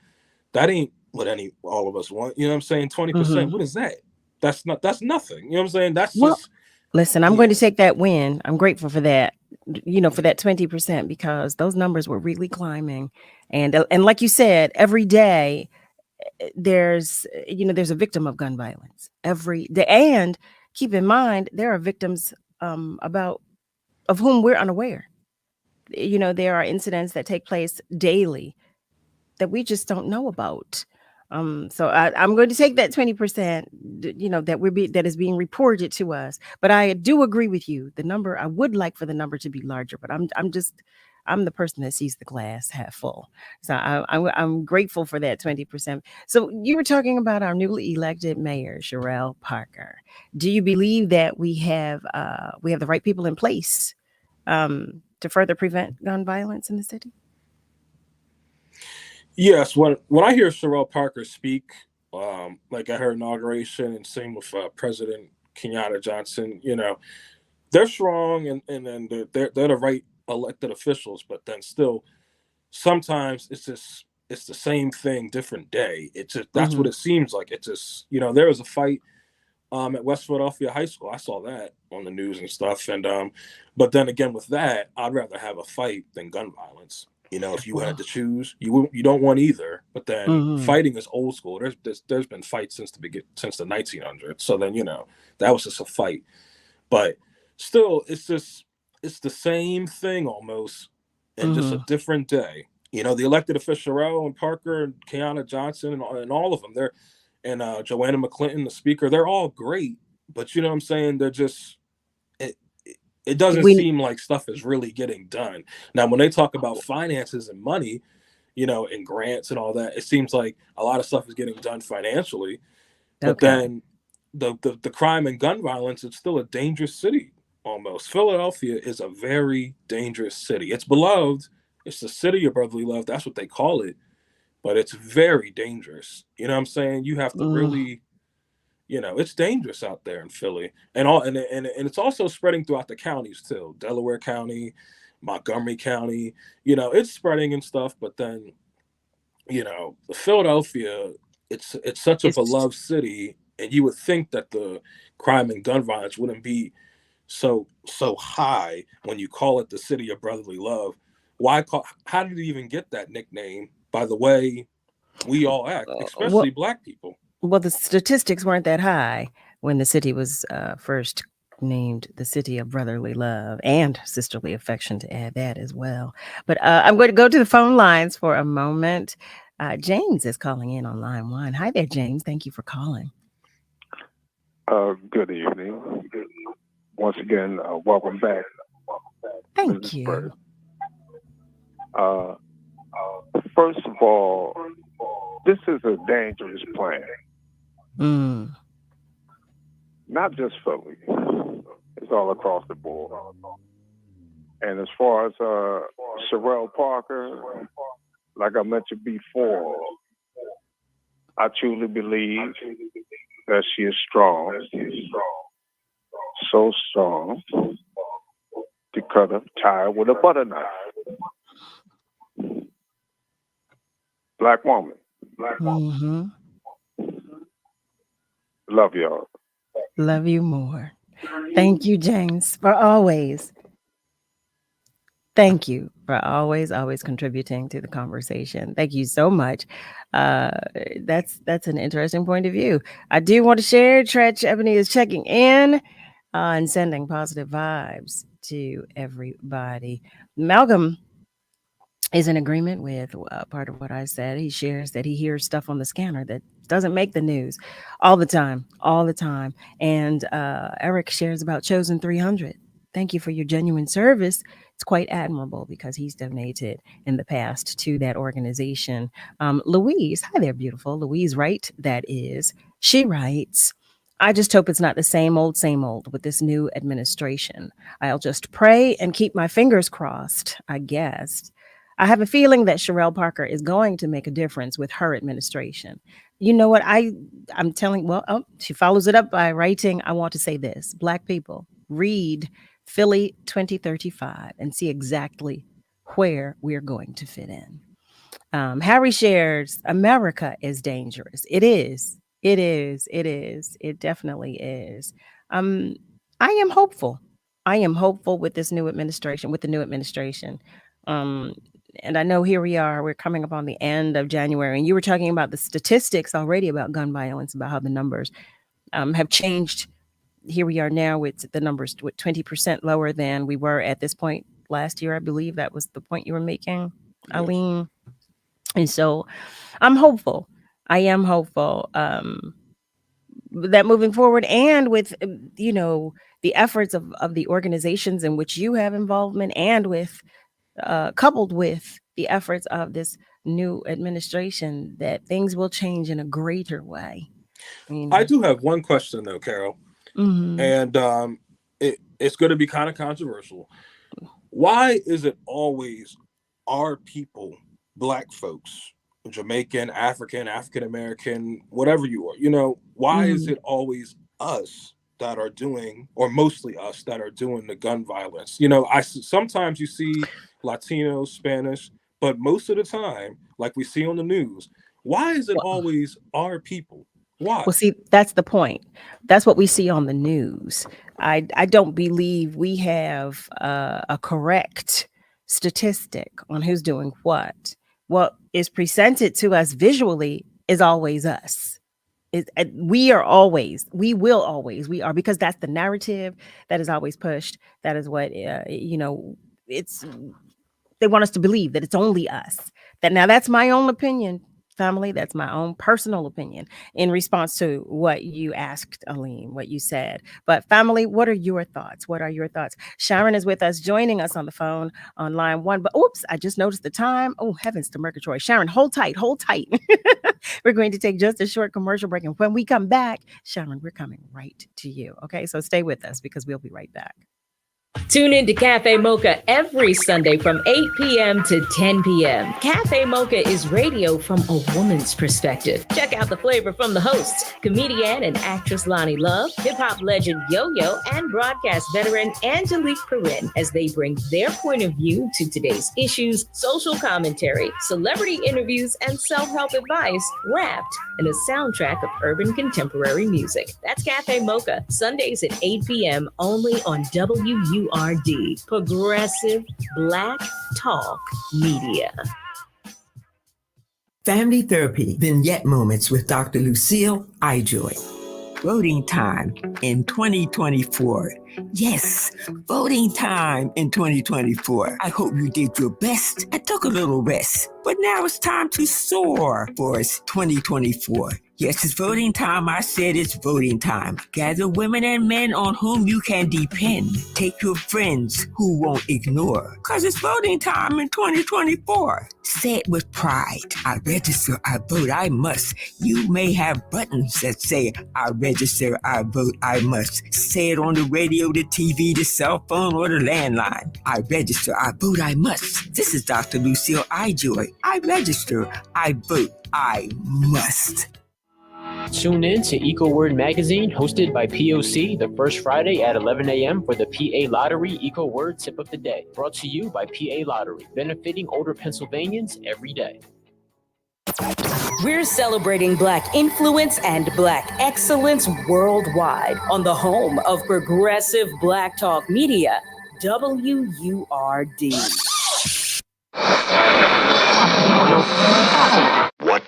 that ain't what all of us want. You know what I'm saying? 20%. What is that? That's nothing. You know what I'm saying? That's just. Listen, I'm going to take that win. I'm grateful for that, for that 20%, because those numbers were really climbing. And like you said, every day there's a victim of gun violence every day. And keep in mind, there are victims of whom we're unaware. There are incidents that take place daily that we just don't know about. So I'm going to take that 20%, that is being reported to us. But I do agree with you. The number, I would like for the number to be larger, but I'm the person that sees the glass half full. So I'm grateful for that 20%. So you were talking about our newly elected mayor, Sherelle Parker. Do you believe that we have the right people in place to further prevent gun violence in the city? Yes, when I hear Sherelle Parker speak, like at her inauguration, and same with President Kenyatta Johnson, they're strong and they're the right elected officials, but then still, sometimes it's the same thing, different day. It's just that's what Mm-hmm. it seems like. It's just, there was a fight at West Philadelphia High School. I saw that on the news and stuff. And but then again, with that, I'd rather have a fight than gun violence. If you had Well, to choose, you don't want either. But then mm-hmm. fighting is old school. There's been fights since the 1900s. So then that was just a fight. But still, it's the same thing almost, and just a Mm-hmm. different day. The elected official Sherelle and Parker and Keanna Johnson and all of them. And Joanna McClinton, the speaker, they're all great, but you know what I'm saying? They're just it doesn't We seem like stuff is really getting done. Now, when they talk about finances and money, and grants and all that, it seems like a lot of stuff is getting done financially. But okay. then the crime and gun violence, it's still a dangerous city almost. Philadelphia is a very dangerous city. It's beloved. It's the city of brotherly love. That's what they call it. But it's very dangerous. You know what I'm saying? You have to Mm. really, it's dangerous out there in Philly, and it's also spreading throughout the counties too. Delaware County, Montgomery County, it's spreading and stuff. But then, Philadelphia, it's such a It's beloved city, and you would think that the crime and gun violence wouldn't be so high when you call it the city of brotherly love. How did it even get that nickname? By the way we all act, especially well, Black people. the statistics weren't that high when the city was first named the city of brotherly love and sisterly affection, to add that as well. But I'm going to go to the phone lines for a moment. James is calling in on line one. Hi there, James. Thank you for calling. Good evening. Once again, welcome back. Thank Mrs. you. Bird. First of all, this is a dangerous plan. Mm. Not just Philly. It's all across the board. And as far as Sherelle Parker, like I mentioned before, I truly believe that she is strong. So strong to cut a tie with a butter knife. Black woman. Mm-hmm. Love y'all. Love you more. Thank you, James, for always. Thank you for always contributing to the conversation. Thank you so much. That's an interesting point of view. I do want to share. Tretch Ebony is checking in and sending positive vibes to everybody. Malcolm is in agreement with part of what I said. He shares that he hears stuff on the scanner that doesn't make the news all the time. And Eric shares about Chosen 300. Thank you for your genuine service. It's quite admirable because he's donated in the past to that organization. Louise, hi there, beautiful. Louise Wright, that is. She writes, I just hope it's not the same old with this new administration. I'll just pray and keep my fingers crossed, I guess. I have a feeling that Sherelle Parker is going to make a difference with her administration. You know what? I'm telling, she follows it up by writing, I want to say this. Black people, read Philly 2035 and see exactly where we're going to fit in. Harry shares, America is dangerous. It is. It definitely is. I am hopeful. With this new administration, and I know here we are, we're coming up on the end of January, and you were talking about the statistics already about gun violence, about how the numbers have changed. Here we are now with the numbers 20% lower than we were at this point last year. I believe that was the point you were making, Alim. And so I'm hopeful. I am hopeful that moving forward, and with, the efforts of the organizations in which you have involvement, and with coupled with the efforts of this new administration, that things will change in a greater way. I do have one question though, Carol, and it's going to be kind of controversial. Why is it always our people, Black folks, Jamaican, African American, whatever you are, why is it always us that are doing, or mostly us that are doing the gun violence? Sometimes you see Latinos, Spanish, But most of the time, like we see on the news, why is it always our people? Why? Well, see, that's the point. That's what we see on the news. I don't believe we have a correct statistic on who's doing what. What is presented to us visually is always us. We will always, because that's the narrative that is always pushed. That is what, it's, they want us to believe that it's only us. Now that's my own opinion, family. That's my own personal opinion in response to what you asked, Alim, what you said. But family, what are your thoughts? Sharon is with us, joining us on the phone on line 1. But oops, I just noticed the time. Oh, heavens to Murgatroyd. Sharon, hold tight. We're going to take just a short commercial break. And when we come back, Sharon, we're coming right to you. Okay, so stay with us because we'll be right back. Tune in to Cafe Mocha every Sunday from 8 p.m. to 10 p.m. Cafe Mocha is radio from a woman's perspective. Check out the flavor from the hosts, comedian and actress Lonnie Love, hip-hop legend Yo-Yo, and broadcast veteran Angelique Perrin as they bring their point of view to today's issues, social commentary, celebrity interviews, and self-help advice wrapped in a soundtrack of urban contemporary music. That's Cafe Mocha, Sundays at 8 p.m. only on WURD, Progressive Black Talk Media. Family Therapy Vignette Moments with Dr. Lucille Ijoy. Voting time in 2024. Yes, voting time in 2024. I hope you did your best and took a little rest. But now it's time to soar for us 2024. Yes, it's voting time. I said it's voting time. Gather women and men on whom you can depend. Take your friends who won't ignore. Cause it's voting time in 2024. Say it with pride. I register, I vote, I must. You may have buttons that say, I register, I vote, I must. Say it on the radio, the TV, the cell phone, or the landline. I register, I vote, I must. This is Dr. Lucille Ijoy. I register, I vote, I must. Tune in to EcoWord Magazine, hosted by POC, the first Friday at 11 a.m. for the PA Lottery EcoWord Tip of the Day. Brought to you by PA Lottery, benefiting older Pennsylvanians every day. We're celebrating Black influence and Black excellence worldwide on the home of progressive Black Talk Media, WURD. What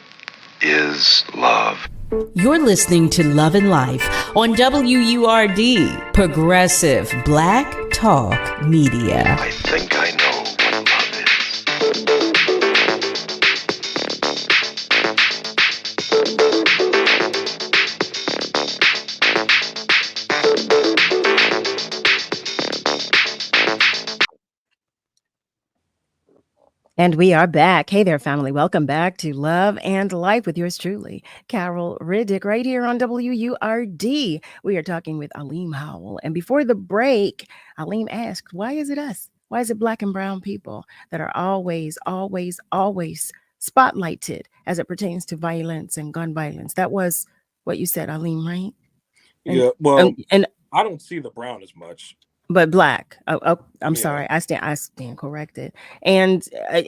is love? You're listening to Love and Life on WURD, Progressive Black Talk Media. I think I know what love is. And we are back. Hey there, family. Welcome back to Love and Life with yours truly, Carol Riddick, right here on WURD. We are talking with Alim Howell. And before the break, Alim asked, why is it us? Why is it Black and brown people that are always spotlighted as it pertains to violence and gun violence? That was what you said, Alim, right? And I don't see the brown as much. But Black. I'm sorry. I stand corrected. And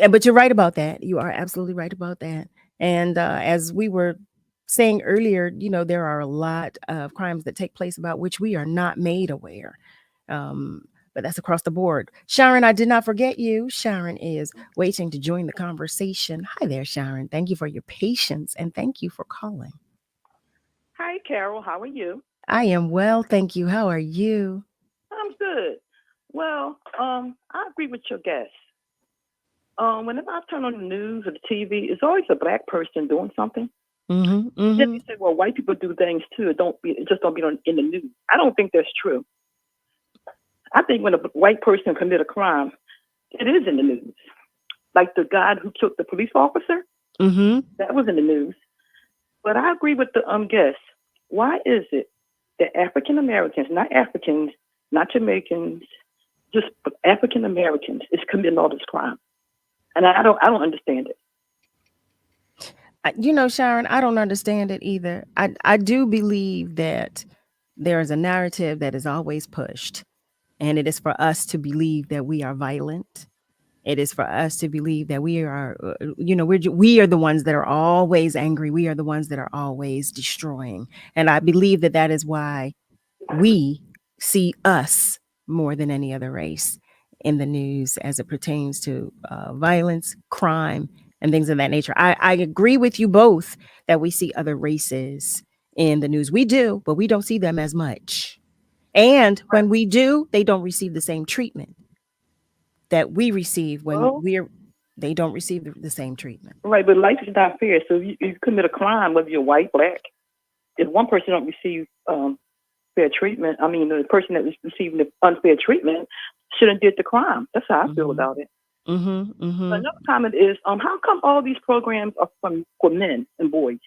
but you're right about that. You are absolutely right about that. And as we were saying earlier, there are a lot of crimes that take place about which we are not made aware. But that's across the board. Sharon, I did not forget you. Sharon is waiting to join the conversation. Hi there, Sharon. Thank you for your patience and thank you for calling. Hi, Carol. How are you? I am well, thank you. How are you? I'm good. Well, I agree with your guess. Whenever I turn on the news or the TV, it's always a Black person doing something. Then you say, well, white people do things too. It just don't be in the news. I don't think that's true. I think when a white person commit a crime, it is in the news. Like the guy who killed the police officer, that was in the news. But I agree with the guest. Why is it that African Americans, not Africans, not Jamaicans, just African Americans, is committing all this crime? And I don't understand it. Sharon, I don't understand it either. I do believe that there is a narrative that is always pushed, and it is for us to believe that we are violent, It is for us to believe that we are, we are the ones that are always angry. We are the ones that are always destroying. And I believe that that is why we see us more than any other race in the news as it pertains to violence, crime, and things of that nature. I agree with you both that we see other races in the news. We do, but we don't see them as much. And when we do, they don't receive the same treatment that we receive when they don't receive the same treatment. Right, but life is not fair. So if you commit a crime, whether you're white, black, if one person don't receive fair treatment, I mean, the person that was receiving the unfair treatment shouldn't did the crime. That's how I feel about it. Another comment is, how come all these programs are for men and boys?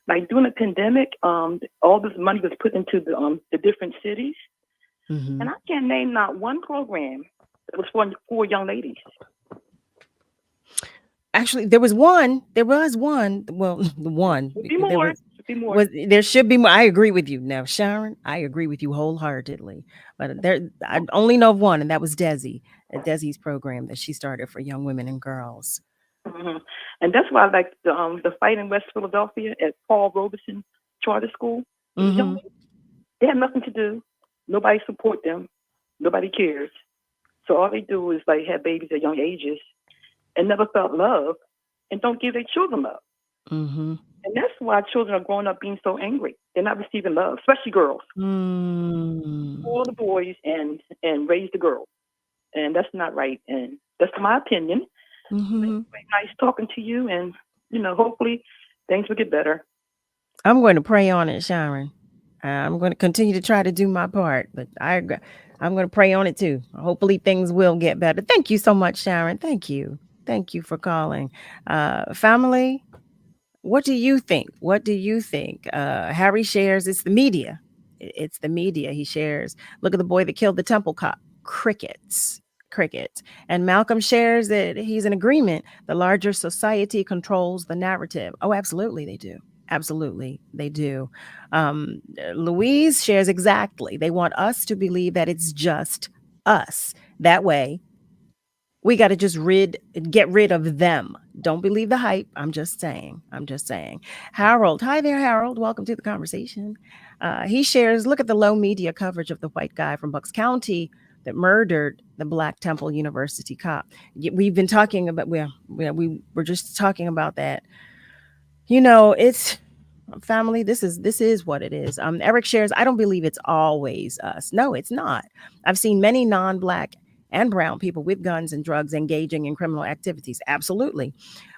Like during the pandemic, all this money was put into the different cities, and I can't name not one program that was for young ladies. Actually, there was one. Well, one. There should be more. I agree with you. Now, Sharon, I agree with you wholeheartedly. But I only know of one, and that was Desi. Desi's program that she started for young women and girls. And that's why I like the fight in West Philadelphia at Paul Robeson Charter School. They have nothing to do. Nobody support them. Nobody cares. So all they do is like have babies at young ages and never felt love and don't give their children love. And that's why children are growing up being so angry. They're not receiving love, especially girls. Spoil the boys and raise the girls. And that's not right. And that's my opinion. Nice talking to you. And, hopefully things will get better. I'm going to pray on it, Sharon. I'm going to continue to try to do my part. But I'm going to pray on it, too. Hopefully things will get better. Thank you so much, Sharon. Thank you. Thank you for calling. Family, what do you think? Harry shares, it's the media. It's the media. He shares, look at the boy that killed the temple cop. Crickets. And Malcolm shares that he's in agreement. The larger society controls the narrative. Oh, absolutely they do. Louise shares exactly. They want us to believe that it's just us. That way, we got to just get rid of them. Don't believe the hype. I'm just saying. Harold. Hi there, Harold. Welcome to the conversation. He shares, look at the low media coverage of the white guy from Bucks County that murdered the Black Temple University cop. We've been talking about, we were just talking about that. It's family. This is what it is. Eric shares, I don't believe it's always us. No, it's not. I've seen many non-Black and brown people with guns and drugs engaging in criminal activities. Absolutely.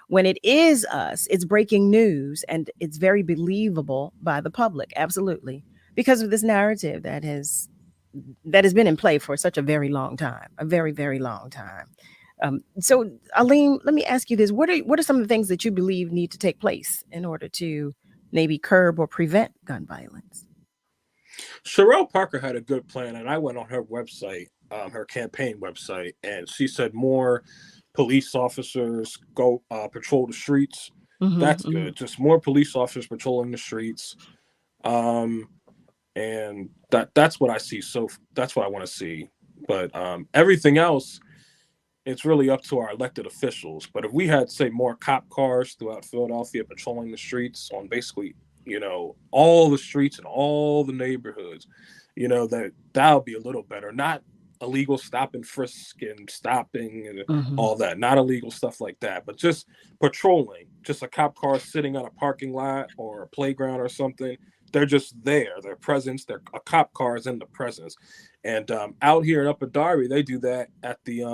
When it is us, it's breaking news and it's very believable by the public. Absolutely. Because of this narrative that has been in play for such a very long time, a very, very long time. So Alim, let me ask you this. What are some of the things that you believe need to take place in order to maybe curb or prevent gun violence? Sherelle Parker had a good plan, and I went on her website, her campaign website, and she said more police officers go patrol the streets. That's good. Just more police officers patrolling the streets. And that's what I see. So that's what I want to see. But everything else, it's really up to our elected officials. But if we had, say, more cop cars throughout Philadelphia patrolling the streets on basically, all the streets and all the neighborhoods, that would be a little better. Not illegal stop and frisk and stopping and all that. Not illegal stuff like that, but just patrolling. Just a cop car sitting on a parking lot or a playground or something. They're just there. Their presence. A cop car is in the presence. And out here in Upper Darby, they do that at the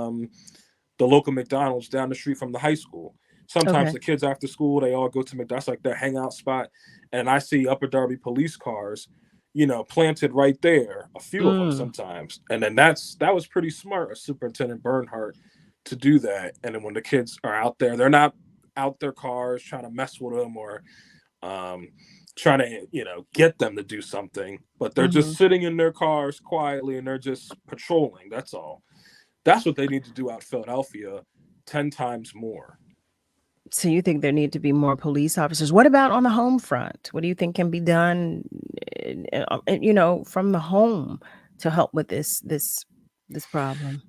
local McDonald's down the street from the high school. Sometimes the kids after school, they all go to McDonald's, like their hangout spot. And I see Upper Darby police cars, planted right there, a few of them sometimes. And then that was pretty smart of Superintendent Bernhardt to do that. And then when the kids are out there, they're not out their cars trying to mess with them or trying to, get them to do something, but they're just sitting in their cars quietly and they're just patrolling. That's all. That's what they need to do out Philadelphia 10 times more. So you think there need to be more police officers? What about on the home front? What do you think can be done, from the home to help with this problem?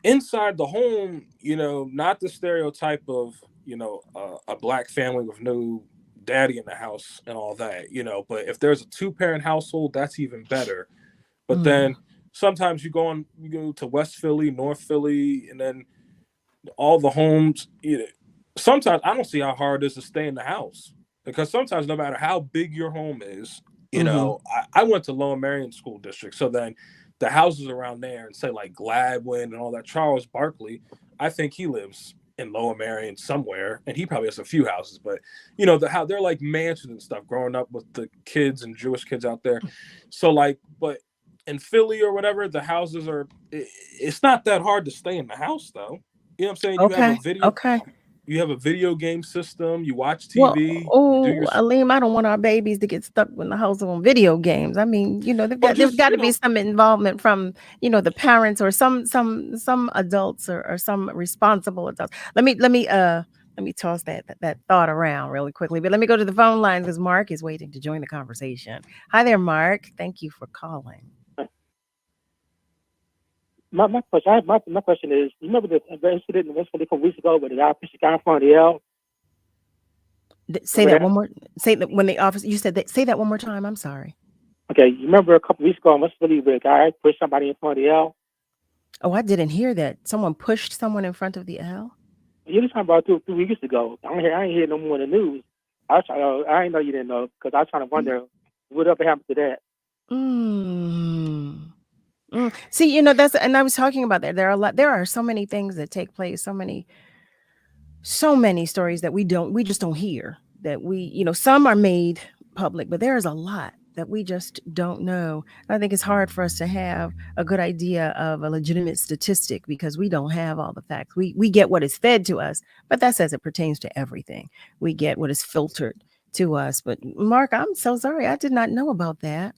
inside the home, not the stereotype of a black family with no daddy in the house and all that, but if there's a two-parent household, that's even better. But then sometimes you go to West Philly, North Philly, and then all the homes, sometimes I don't see how hard it is to stay in the house, because sometimes no matter how big your home is, I went to Lower Marion School District, so then the houses around there, and say like Gladwin and all that, Charles Barkley, I think he lives in Lower Marion somewhere, and he probably has a few houses, but how they're like mansions and stuff. Growing up with the kids and Jewish kids out there, so like, but in Philly or whatever, the houses are. It's not that hard to stay in the house, though. You know what I'm saying? You have a video. Okay. You have a video game system. You watch Well, TV. Alim, I don't want our babies to get stuck in the house on video games. I mean, there's got to be some involvement from, the parents or some adults or some responsible adults. Let me toss that thought around really quickly. But let me go to the phone lines because Mark is waiting to join the conversation. Hi there, Mark. Thank you for calling. My question is, you remember the incident in West Philly a couple weeks ago where the guy pushed the guy in front of the L? Say that one more. Say that when the officer. You said that. Say that one more time. I'm sorry. Okay, you remember a couple weeks ago in West Philly where the guy pushed somebody in front of the L? Oh, I didn't hear that. Someone pushed someone in front of the L? You were talking about 2 weeks ago. I ain't hear no more in the news. I didn't know you didn't know, because I was trying to wonder what up happened to that. See, and I was talking about that. There are so many things that take place, so many stories that we just don't hear, that some are made public, but there's a lot that we just don't know. I think it's hard for us to have a good idea of a legitimate statistic because we don't have all the facts. We get what is fed to us, but that's as it pertains to everything. We get what is filtered to us. But Mark, I'm so sorry. I did not know about that.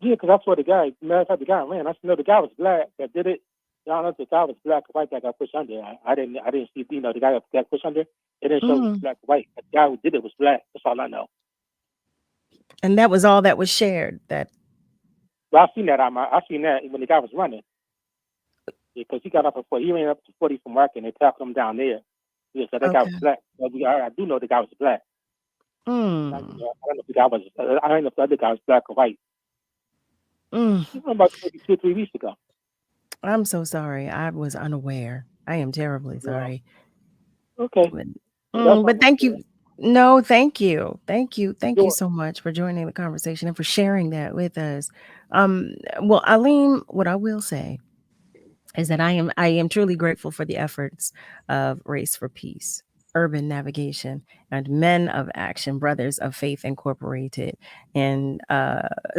Yeah, because that's what the guy ran. I know the guy was black that did it. I don't know if the guy was black or white that got pushed under. I didn't see, the guy that got pushed under. It didn't show it was black or white. The guy who did it was black. That's all I know. And that was all that was shared. Well, I seen that. I seen that when the guy was running. Because he got up at 40. He ran up to 40 from work, and they tackled him down there. Yeah, so that guy was black. I do know the guy was black. I don't know if the other guy was black or white. About 2 or 3 weeks ago. I'm so sorry. I was unaware. I am terribly sorry. Okay. But thank you. No, thank you. Thank you so much for joining the conversation and for sharing that with us. Well, Alim, what I will say is that I am truly grateful for the efforts of Race for Peace, Urban Navigation, and Men of Action, Brothers of Faith Incorporated. And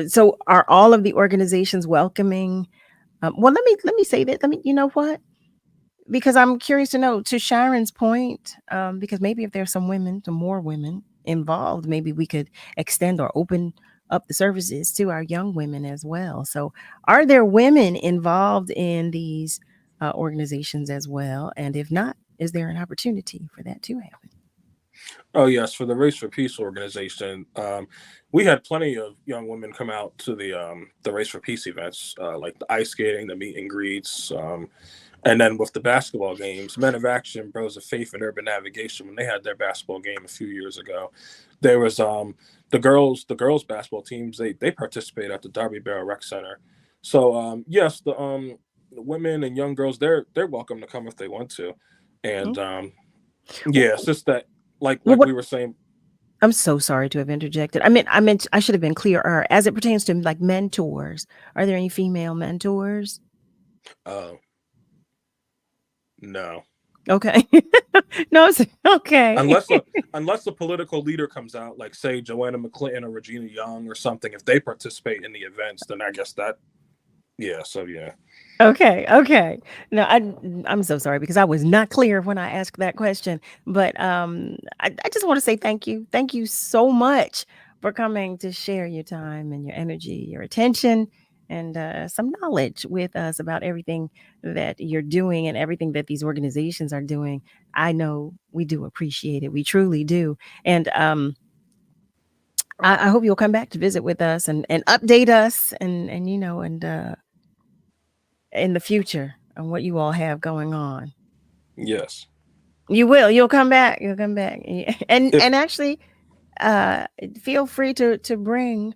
so are all of the organizations welcoming? Well, let me say that. You know what? Because I'm curious to know, to Sharon's point, because maybe if there's some more women involved, maybe we could extend or open up the services to our young women as well. So are there women involved in these organizations as well? And if not, is there an opportunity for that to happen? Oh, yes. For the Race for Peace organization, we had plenty of young women come out to the Race for Peace events, like the ice skating, the meet and greets. And then with the basketball games, Men of Action, Bros of Faith, and Urban Navigation, when they had their basketball game a few years ago, there was the girls basketball teams. They participated at the Darby Barrel Rec Center. So yes, the women and young girls, they're welcome to come if they want to. And yeah, it's just that like we were saying. I'm so sorry to have interjected. I meant I should have been clearer. As it pertains to like mentors, are there any female mentors? No. Okay. No, okay. Unless a political leader comes out, like say Joanna McClinton or Regina Young or something, if they participate in the events, then I guess that, yeah. So yeah. Okay. No, I'm so sorry because I was not clear when I asked that question. But I just want to say thank you. Thank you so much for coming to share your time and your energy, your attention, and some knowledge with us about everything that you're doing and everything that these organizations are doing. I know we do appreciate it. We truly do. And I hope you'll come back to visit with us and update us and in the future on what you all have going on. Yes. You will. You'll come back. You'll come back. And actually, feel free to bring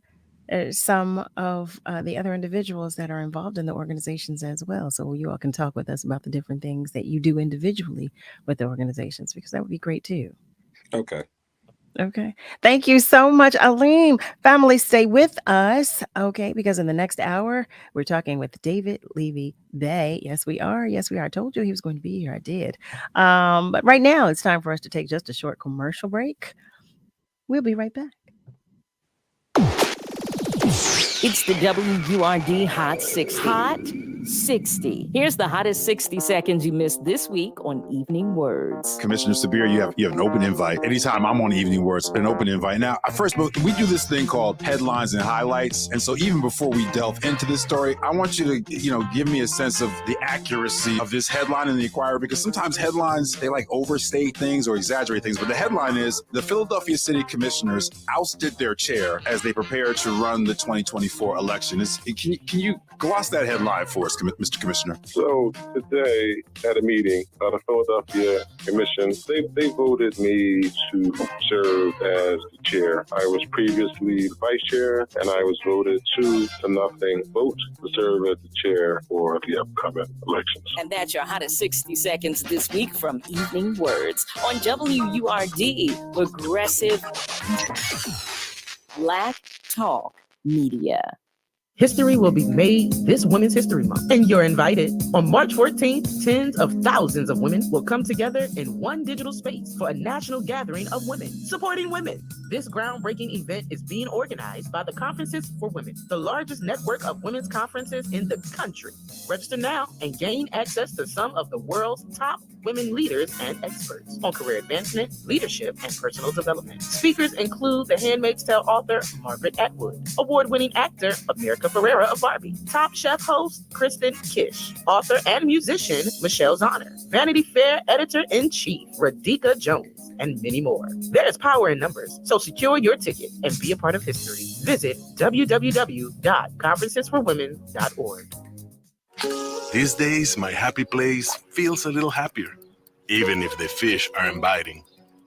some of the other individuals that are involved in the organizations as well. So you all can talk with us about the different things that you do individually with the organizations, because that would be great too. Okay. Okay. Thank you so much, Alim. Family, stay with us. Okay. Because in the next hour, we're talking with David Leavy-Bey. Yes, we are. Yes, we are. I told you he was going to be here. I did. But right now it's time for us to take just a short commercial break. We'll be right back. It's the WURD Hot 60. Hot 60. Here's the hottest 60 seconds you missed this week on Evening Words. Commissioner Sabir, you have an open invite. Anytime I'm on Evening Words, an open invite. Now, first, we do this thing called headlines and highlights. And so even before we delve into this story, I want you to, give me a sense of the accuracy of this headline in the Inquirer, because sometimes headlines, they like overstate things or exaggerate things. But the headline is, the Philadelphia City Commissioners ousted their chair as they prepare to run the 2024 election. Can you gloss that headline for us, Mr. Commissioner? So today at a meeting, the Philadelphia Commission, they voted me to serve as the chair. I was previously the vice chair, and I was voted 2-0 vote to serve as the chair for the upcoming elections. And that's your hottest 60 seconds this week from Evening Words on WURD, Progressive Black Talk Media. History will be made this Women's History Month, and you're invited. On March 14th, tens of thousands of women will come together in one digital space for a national gathering of women, supporting women. This groundbreaking event is being organized by the Conferences for Women, the largest network of women's conferences in the country. Register now and gain access to some of the world's top women leaders and experts on career advancement, leadership, and personal development. Speakers include The Handmaid's Tale author Margaret Atwood, award-winning actor America Ferrera of Barbie, Top Chef host Kristen Kish, author and musician Michelle Zahner, Vanity Fair editor-in-chief Riddick Jones, and many more. There is power in numbers, so secure your ticket and be a part of history. Visit www.conferencesforwomen.org. These days, my happy place feels a little happier, even if the fish aren't biting.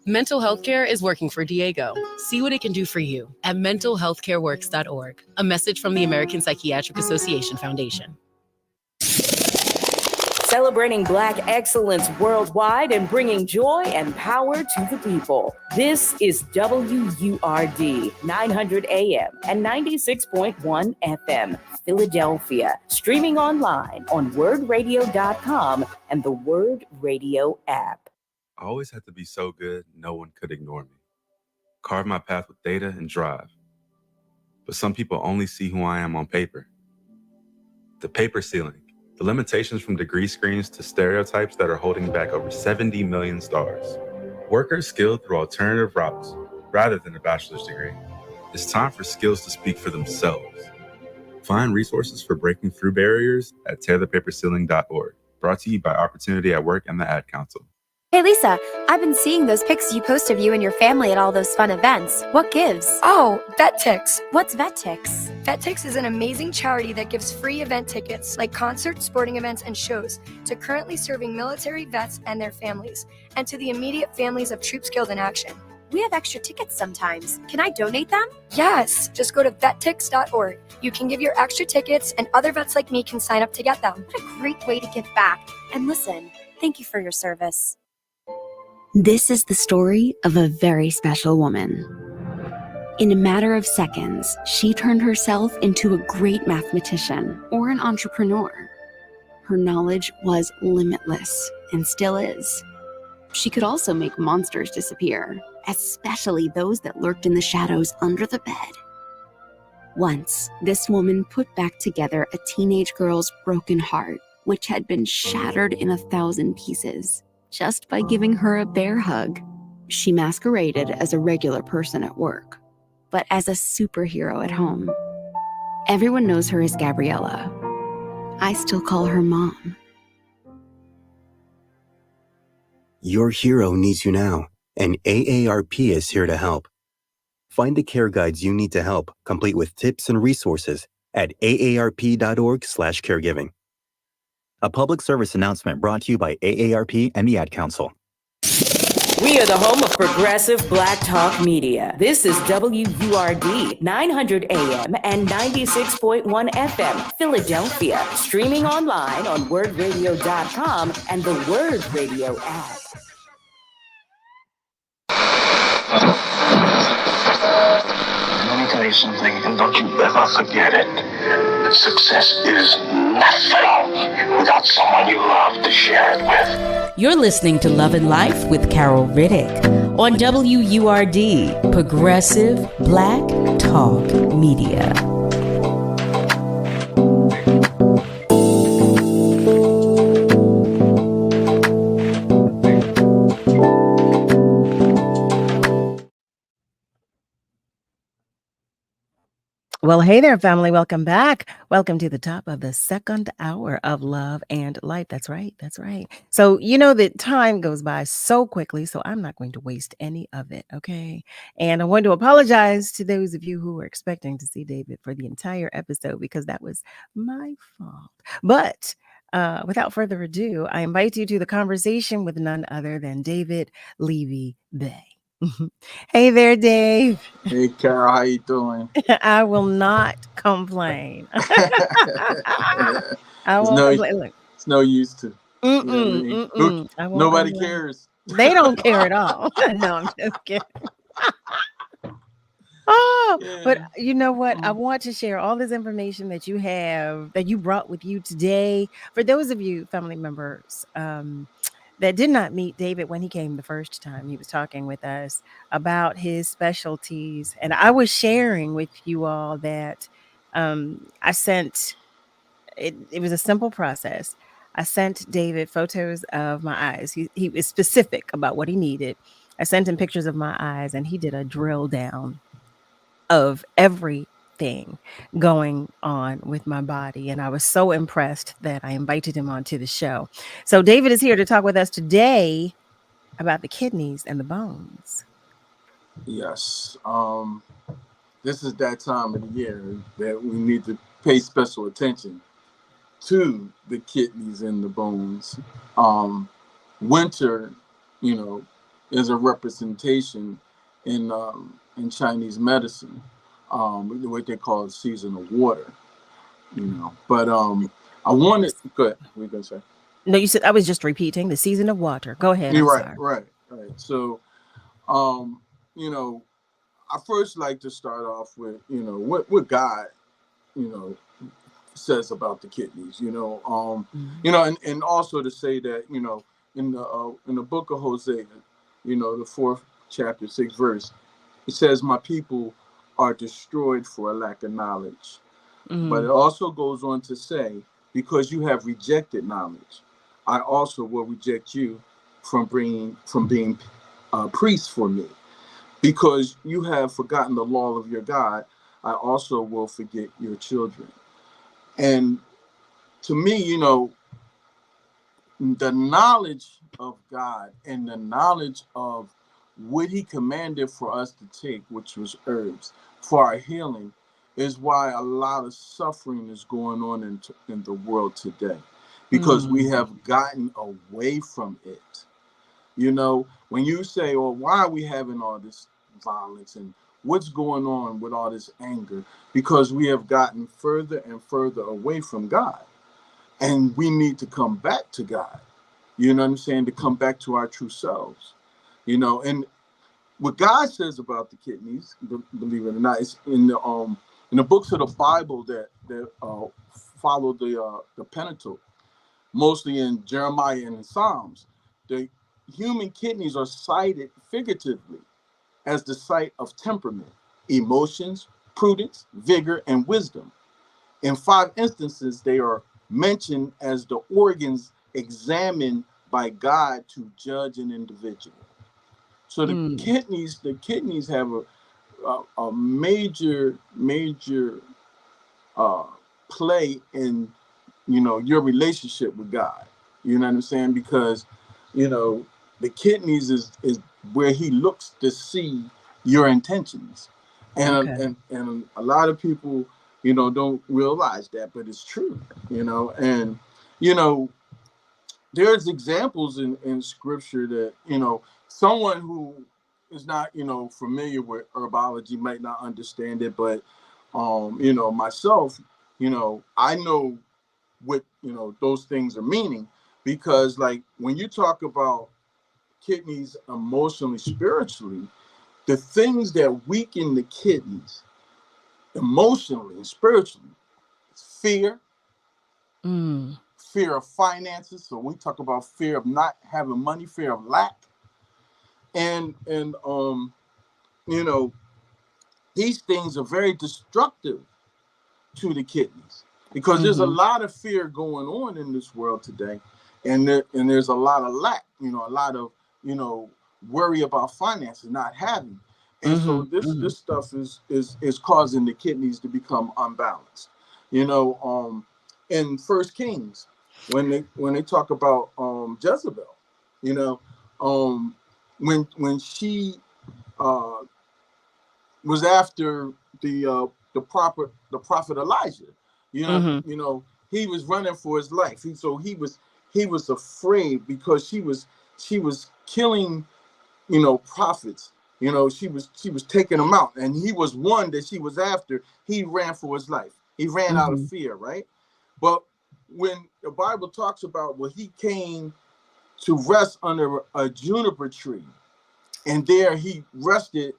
Mental health care is working for Diego. See what it can do for you at mentalhealthcareworks.org. A message from the American Psychiatric Association Foundation. Celebrating Black excellence worldwide and bringing joy and power to the people. This is WURD 900 AM and 96.1 FM, Philadelphia. Streaming online on wordradio.com and the Word Radio app. I always had to be so good, no one could ignore me. Carve my path with data and drive. But some people only see who I am on paper. The paper ceiling. The limitations from degree screens to stereotypes that are holding back over 70 million stars. Workers skilled through alternative routes rather than a bachelor's degree. It's time for skills to speak for themselves. Find resources for breaking through barriers at tearthepaperceiling.org. Brought to you by Opportunity at Work and the Ad Council. Hey Lisa, I've been seeing those pics you post of you and your family at all those fun events. What gives? Oh, VetTix. What's VetTix? VetTix is an amazing charity that gives free event tickets, like concerts, sporting events, and shows, to currently serving military vets and their families, and to the immediate families of troops killed in action. We have extra tickets sometimes. Can I donate them? Yes, just go to vettix.org. You can give your extra tickets, and other vets like me can sign up to get them. What a great way to give back. And listen, thank you for your service. This is the story of a very special woman. In a matter of seconds, she turned herself into a great mathematician or an entrepreneur. Her knowledge was limitless and still is. She could also make monsters disappear, especially those that lurked in the shadows under the bed. Once, this woman put back together a teenage girl's broken heart, which had been shattered in 1,000 pieces. Just by giving her a bear hug. She masqueraded as a regular person at work, but as a superhero at home. Everyone knows her as Gabriella. I still call her Mom. Your hero needs you now, and AARP is here to help. Find the care guides you need to help, complete with tips and resources at aarp.org/caregiving. A public service announcement brought to you by AARP and the Ad Council. We are the home of progressive Black Talk Media. This is WURD 900 AM and 96.1 FM, Philadelphia. Streaming online on wordradio.com and the Word Radio app. Let me tell you something, and don't you ever forget it. Success is nothing without someone you love to share it with. You're listening to Love and Life with Carol Riddick on WURD, Progressive Black Talk Media. Well, hey there, family. Welcome back. Welcome to the top of the second hour of Love and Life. That's right. That's right. So, you know that time goes by so quickly, so I'm not going to waste any of it. Okay. And I want to apologize to those of you who were expecting to see David for the entire episode because that was my fault. But without further ado, I invite you to the conversation with none other than David Leavy-Bey. Hey there, Dave. Hey, Carol, how you doing? I will not complain. I won't complain. Look. It's no use to. You know what I mean? Nobody cares. They don't care at all. No, I'm just kidding. But you know what? I want to share all this information that you have, that you brought with you today. For those of you family members that did not meet David when he came the first time, he was talking with us about his specialties. And I was sharing with you all that I sent, it was a simple process. I sent David photos of my eyes. He was specific about what he needed. I sent him pictures of my eyes and he did a drill down of everything going on with my body. And I was so impressed that I invited him onto the show. So David is here to talk with us today about the kidneys and the bones. Yes. This is that time of the year that we need to pay special attention to the kidneys and the bones. Winter, is a representation in Chinese medicine, what they call season of water, But I wanted. Go ahead. What are you gonna say? No, you said I was just repeating the season of water. Go ahead. You're right. So, I first like to start off with, what God, says about the kidneys, and also to say that, in the book of Hosea, the 4th chapter, 6th verse, it says, "My people are destroyed for a lack of knowledge." But it also goes on to say, "Because you have rejected knowledge, I also will reject you from being priests for me. Because you have forgotten the law of your God, I also will forget your children." And to me, the knowledge of God and the knowledge of what he commanded for us to take, which was herbs, for our healing, is why a lot of suffering is going on in the world today, because we have gotten away from it. When you say, "Well, why are we having all this violence and what's going on with all this anger?" Because we have gotten further and further away from God, and we need to come back to God. You know what I'm saying? To come back to our true selves. And what God says about the kidneys, believe it or not, is in the books of the Bible that follow the Pentateuch, mostly in Jeremiah and in Psalms. The human kidneys are cited figuratively as the site of temperament, emotions, prudence, vigor, and wisdom. In 5 instances, they are mentioned as the organs examined by God to judge an individual. So the kidneys have a major play in your relationship with God. You know what I'm saying? Because the kidneys is where he looks to see your intentions, and a lot of people don't realize that, but it's true. And you know, there's examples in scripture that, you know, someone who is not, you know, familiar with herbology might not understand it, but you know, myself, you know, I know what, you know, those things are meaning, because like when you talk about kidneys emotionally, spiritually, the things that weaken the kidneys emotionally and spiritually is fear, fear of finances. So we talk about fear of not having money, fear of lack, and you know, these things are very destructive to the kidneys, because there's a lot of fear going on in this world today, and there's a lot of lack, you know, a lot of, you know, worry about finances, not having, and so this stuff is causing the kidneys to become unbalanced. You know, in First Kings, when they talk about Jezebel, you know, when she was after the prophet Elijah, you know, he was running for his life. He was afraid, because she was killing, you know, prophets. You know, she was taking them out, and he was one that she was after. He ran for his life. He ran out of fear, right? But when the Bible talks about, well, he came to rest under a juniper tree, and there he rested,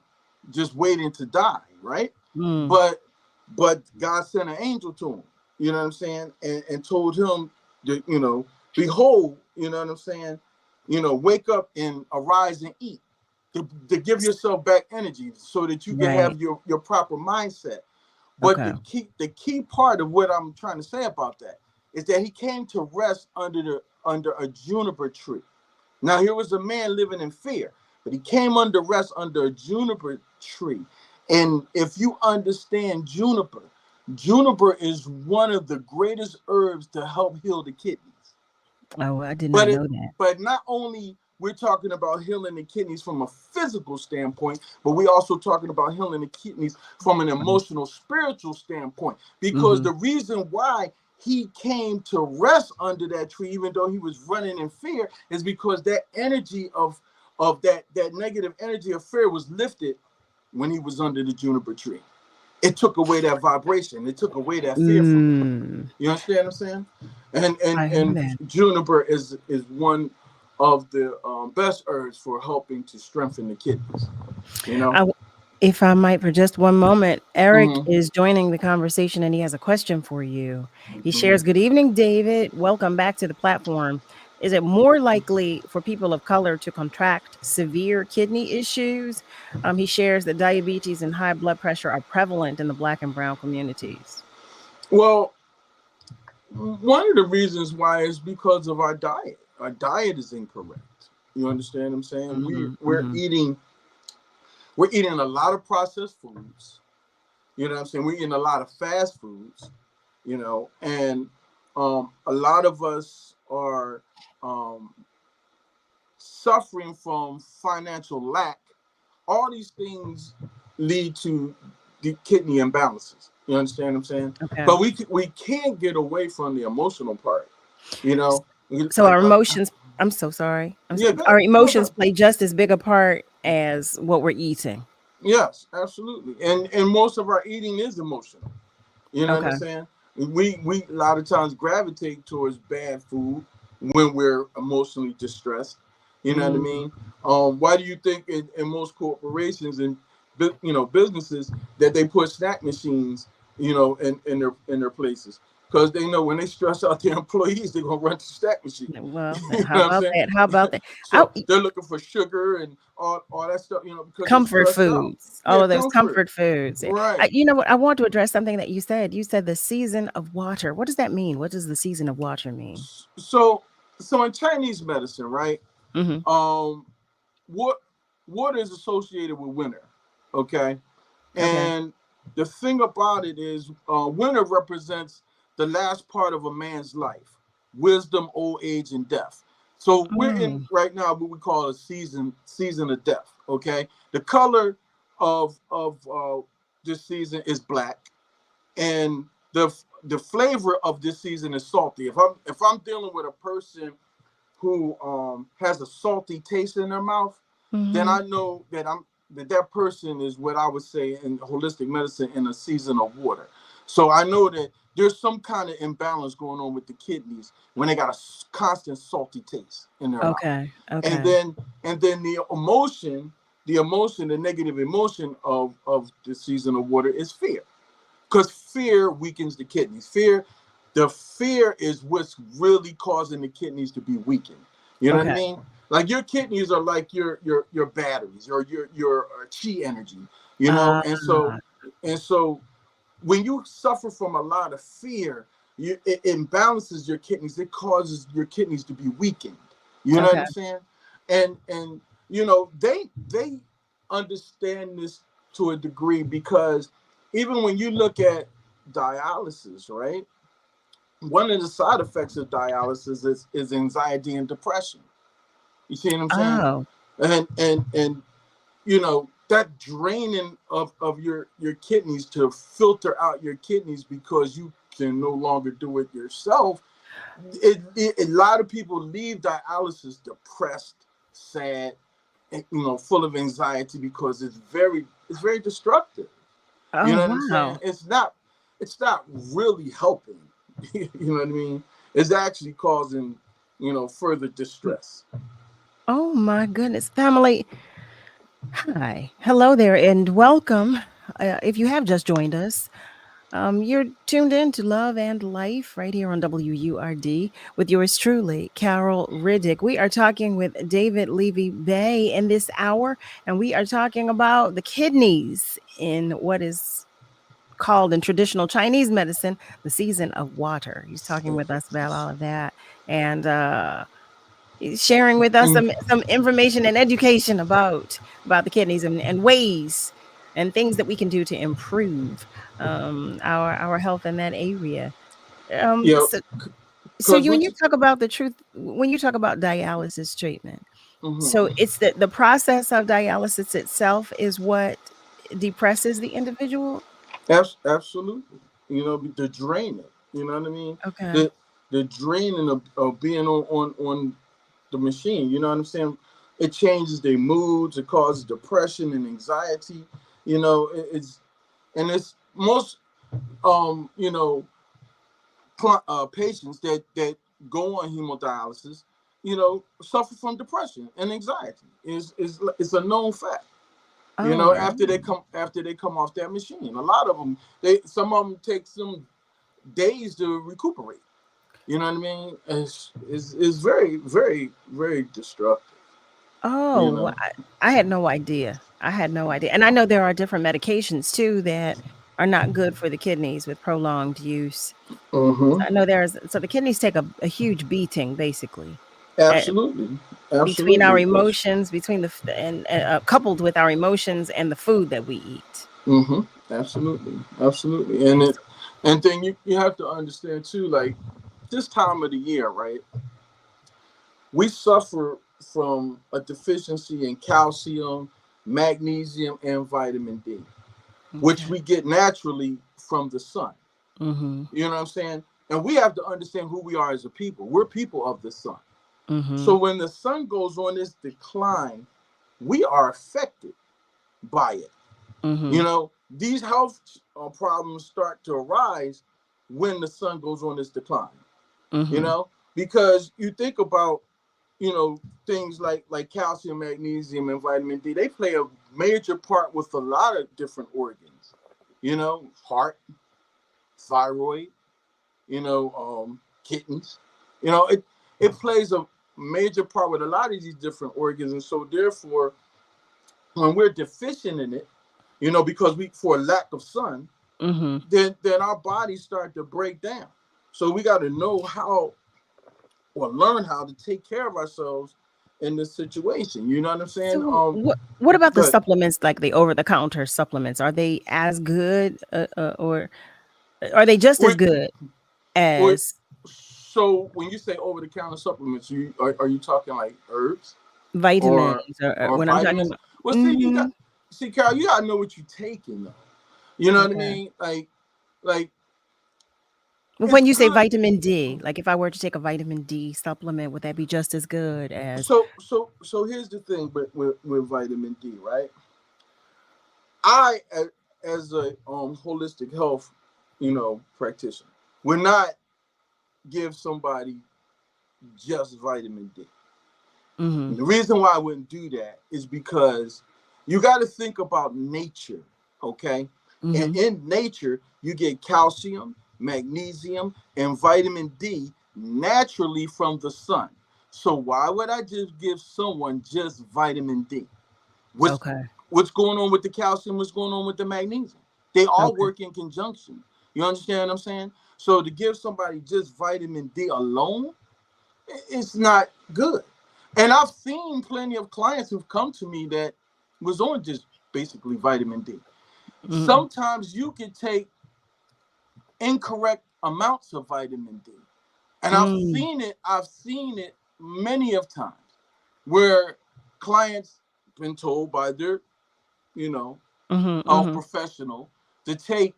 just waiting to die, right? But God sent an angel to him, you know what I'm saying, and told him that, you know, behold, you know what I'm saying, you know, wake up and arise and eat, to give yourself back energy, so that you can have your proper mindset. But the key part of what I'm trying to say about that is that he came to rest under a juniper tree. Now, here was a man living in fear, but he came under rest under a juniper tree. And if you understand juniper is one of the greatest herbs to help heal the kidneys. Oh, I did not know that. But not only we're talking about healing the kidneys from a physical standpoint, but we're also talking about healing the kidneys from an emotional, spiritual standpoint. Because the reason why he came to rest under that tree, even though he was running in fear, is because that energy of that negative energy of fear was lifted when he was under the juniper tree. It took away that vibration. It took away that fear from him. You understand what I'm saying? And juniper is one of the best herbs for helping to strengthen the kidneys. You know. If I might, for just one moment, Eric is joining the conversation, and he has a question for you. He shares, "Good evening, David. Welcome back to the platform. Is it more likely for people of color to contract severe kidney issues?" He shares that diabetes and high blood pressure are prevalent in the Black and brown communities. Well, one of the reasons why is because of our diet. Our diet is incorrect. You understand what I'm saying? We're eating a lot of processed foods. You know what I'm saying? We're eating a lot of fast foods, you know, and a lot of us are suffering from financial lack. All these things lead to the kidney imbalances. You understand what I'm saying? Okay. But we can't get away from the emotional part, you know? So our emotions, I'm so sorry. Our emotions play just as big a part as what we're eating. Yes, absolutely. And most of our eating is emotional. You know what I'm saying? We a lot of times gravitate towards bad food when we're emotionally distressed. You know what I mean? Why do you think in most corporations and businesses that they put snack machines, you know, in their places? Because they know when they stress out their employees, they're gonna run to snack machine. Well, how about that? So they're looking for sugar and all that stuff, you know, because comfort foods, all of those comfort foods. Right. You know what? I want to address something that you said. You said the season of water. What does that mean? What does the season of water mean? So in Chinese medicine, right? Water is associated with winter, okay? And the thing about it is, winter represents the last part of a man's life: wisdom, old age, and death. So we're in right now what we call a season of death. Okay, the color of this season is black, and the the flavor of this season is salty. If I'm dealing with a person who has a salty taste in their mouth, then I know that that person is what I would say in holistic medicine in a season of water. So I know that there's some kind of imbalance going on with the kidneys when they got a constant salty taste in their mouth. Okay. And then the emotion, the negative emotion of the season of water is fear. Because fear weakens the kidneys. The fear is what's really causing the kidneys to be weakened. You know what I mean? Like your kidneys are like your batteries or your chi energy. You know, and so when you suffer from a lot of fear, it imbalances your kidneys. It causes your kidneys to be weakened. You know what I'm saying? And you know they understand this to a degree, because even when you look at dialysis, right? One of the side effects of dialysis is anxiety and depression. You see what I'm saying? And you know, that draining of your kidneys to filter out your kidneys because you can no longer do it yourself. A lot of people leave dialysis depressed, sad, and, you know, full of anxiety because it's very destructive. You know what I'm saying? It's not really helping. You know what I mean? It's actually causing, you know, further distress. Oh my goodness, family. Hi, hello there, and welcome. If you have just joined us, you're tuned in to Love and Life right here on WURD with yours truly, Carol Riddick. We are talking with David Leavy-Bey in this hour, and we are talking about the kidneys in what is called in traditional Chinese medicine the season of water. He's talking with us about all of that, and he's sharing with us some information and education about the kidneys and ways and things that we can do to improve our health in that area. So when you talk about the truth, when you talk about dialysis treatment, so it's the process of dialysis itself is what depresses the individual. Absolutely. You know, the draining. You know what I mean? Okay. The draining of being on the machine. You know what I'm saying? It changes their moods. It causes depression and anxiety. You know, it's most you know, patients that go on hemodialysis, you know, suffer from depression and anxiety. It's a known fact. You know, after they come off that machine, a lot of them, some of them take some days to recuperate. You know what I mean? It's very, very, very destructive. Oh, You know? I had no idea. And I know there are different medications too that are not good for the kidneys with prolonged use. I know so the kidneys take a huge beating, basically. Absolutely. Between our emotions, coupled with our emotions and the food that we eat. Absolutely. And then you have to understand too, like this time of the year, right? We suffer from a deficiency in calcium, magnesium, and vitamin D, which we get naturally from the sun. You know what I'm saying? And we have to understand who we are as a people. We're people of the sun. So when the sun goes on this decline, we are affected by it. You know, these health problems start to arise when the sun goes on this decline. You know, because you think about, you know, things like calcium, magnesium, and vitamin D, they play a major part with a lot of different organs. You know, heart, thyroid, you know, kidneys. You know, it plays a major part with a lot of these different organs, and so therefore, when we're deficient in it, you know, because for lack of sun, then our bodies start to break down. So we got to know how, or learn how to take care of ourselves in this situation. You know what I'm saying? So what about the supplements, like the over-the-counter supplements? Are they as good, or are they just as good as? So when you say over-the-counter supplements, are you talking like herbs, vitamins, or when vitamins? I'm talking about, See, Carol, you gotta know what you're taking, though. You know what I mean? Like When you say good. vitamin D, like if I were to take a vitamin D supplement, would that be just as good as? So here's the thing with vitamin D, right? I as a holistic health, practitioner, would not give somebody just vitamin D. And the reason why I wouldn't do that is because you got to think about nature, okay? And in nature, you get calcium, magnesium, and vitamin D naturally from the sun. So why would I just give someone just vitamin D? What's going on with the calcium? What's going on with the magnesium? They all work in conjunction. You understand what I'm saying? So to give somebody just vitamin D alone, it's not good. And I've seen plenty of clients who've come to me that was on just basically vitamin D. Sometimes you can take incorrect amounts of vitamin D. And I've seen it many of times where clients been told by their, health professional to take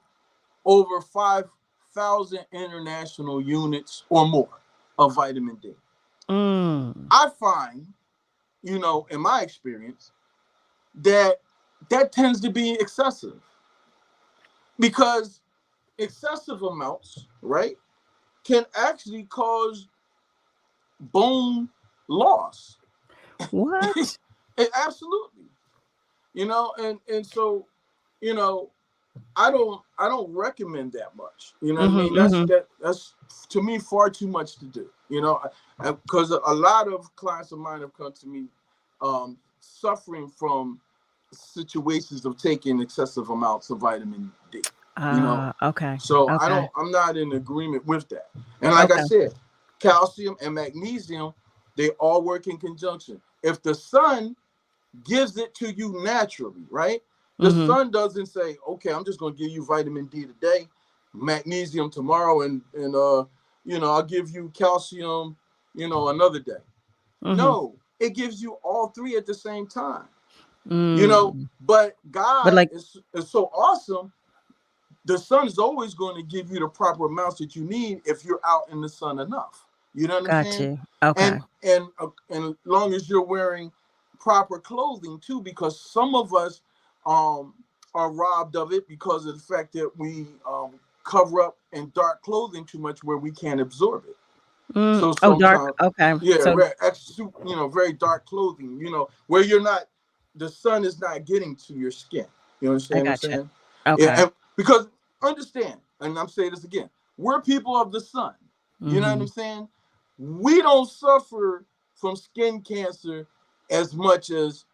over 5,000 international units or more of vitamin D. I find, in my experience, that tends to be excessive because excessive amounts, right, can actually cause bone loss. What? Absolutely. And so, I don't recommend that much. You know what I mean? That's to me far too much to do. Because a lot of clients of mine have come to me suffering from situations of taking excessive amounts of vitamin D. Okay. So I'm not in agreement with that. And like I said, calcium and magnesium, they all work in conjunction. If the sun gives it to you naturally, right? The sun doesn't say, okay, I'm just going to give you vitamin D today, magnesium tomorrow, and I'll give you calcium, another day. No, it gives you all three at the same time. But God is so awesome. The sun is always going to give you the proper amounts that you need if you're out in the sun enough. You know what I'm saying? Okay. And as long as you're wearing proper clothing too, because some of us are robbed of it because of the fact that we cover up in dark clothing too much where we can't absorb it. So dark. Okay. Yeah, very dark clothing, where the sun is not getting to your skin. You understand what I'm saying? Okay. Yeah, because understand, and I'm saying this again, we're people of the sun. You know what I'm saying? We don't suffer from skin cancer as much as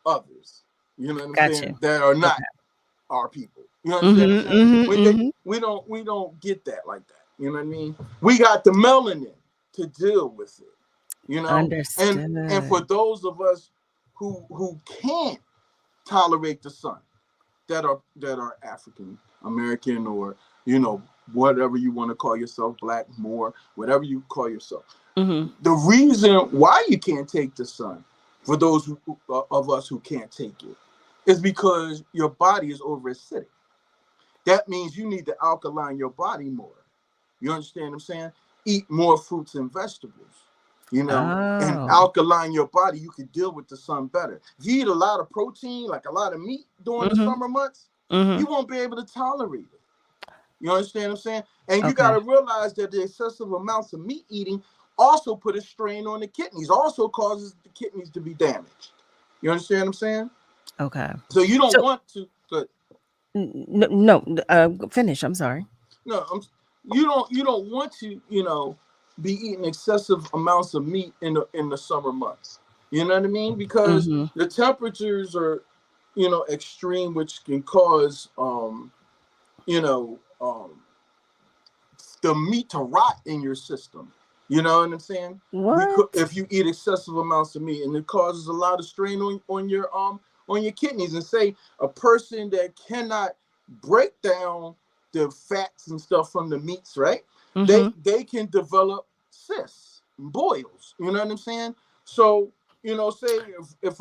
others. You know what I'm saying? That are not our people. You understand what I'm saying? We don't get that like that. You know what I mean? We got the melanin to deal with it. Understood. And for those of us who can't tolerate the sun, that are African American or whatever you want to call yourself, Black, Moor, whatever you call yourself. The reason why you can't take the sun, for those of us who can't take it, is because your body is over acidic. That means you need to alkaline your body more. You understand what I'm saying? Eat more fruits and vegetables, and alkaline your body. You can deal with the sun better. If you eat a lot of protein, like a lot of meat during the summer months, you won't be able to tolerate it. You understand what I'm saying? And you got to realize that the excessive amounts of meat eating also put a strain on the kidneys, also causes the kidneys to be damaged. You understand what I'm saying? Okay. So you don't want to. No, finish. I'm sorry. No, you don't want to, be eating excessive amounts of meat in the summer months. You know what I mean? Because the temperatures are, extreme, which can cause, the meat to rot in your system. You know what I'm saying? If you eat excessive amounts of meat, and it causes a lot of strain on your kidneys. And say a person that cannot break down the fats and stuff from the meats, right? They can develop cysts, boils. You know what I'm saying? So say if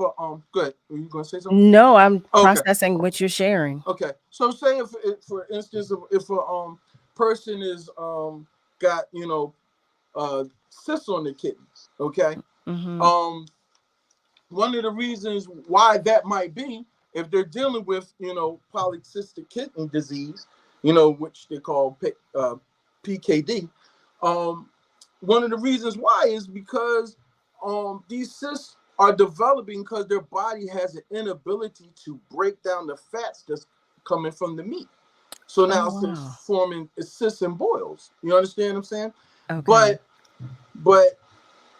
good, are you gonna say something? No, I'm processing what you're sharing. Okay, so say if for instance, if a person is got cysts on the kidneys. Okay. Mm-hmm. One of the reasons why that might be, if they're dealing with polycystic kidney disease, which they call PKD. One of the reasons why is because these cysts are developing because their body has an inability to break down the fats that's coming from the meat. So now it's forming cysts and boils. You understand what I'm saying? Okay. But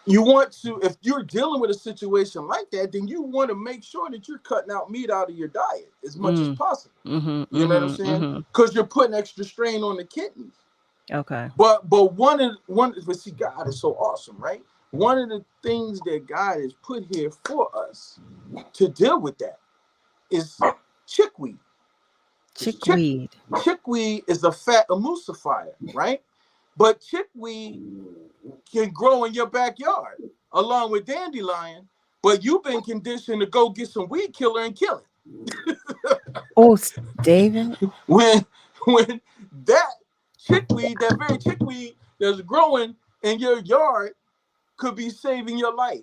you want to, if you're dealing with a situation like that, then you want to make sure that you're cutting out meat out of your diet as much as possible. Mm-hmm, You know what I'm saying? Because you're putting extra strain on the kidneys. Okay. But see, God is so awesome, right? One of the things that God has put here for us to deal with that is chickweed. Chickweed. Chickweed is a fat emulsifier, right? But chickweed can grow in your backyard along with dandelion, but you've been conditioned to go get some weed killer and kill it. Oh, David. When that chickweed, that very chickweed that's growing in your yard could be saving your life.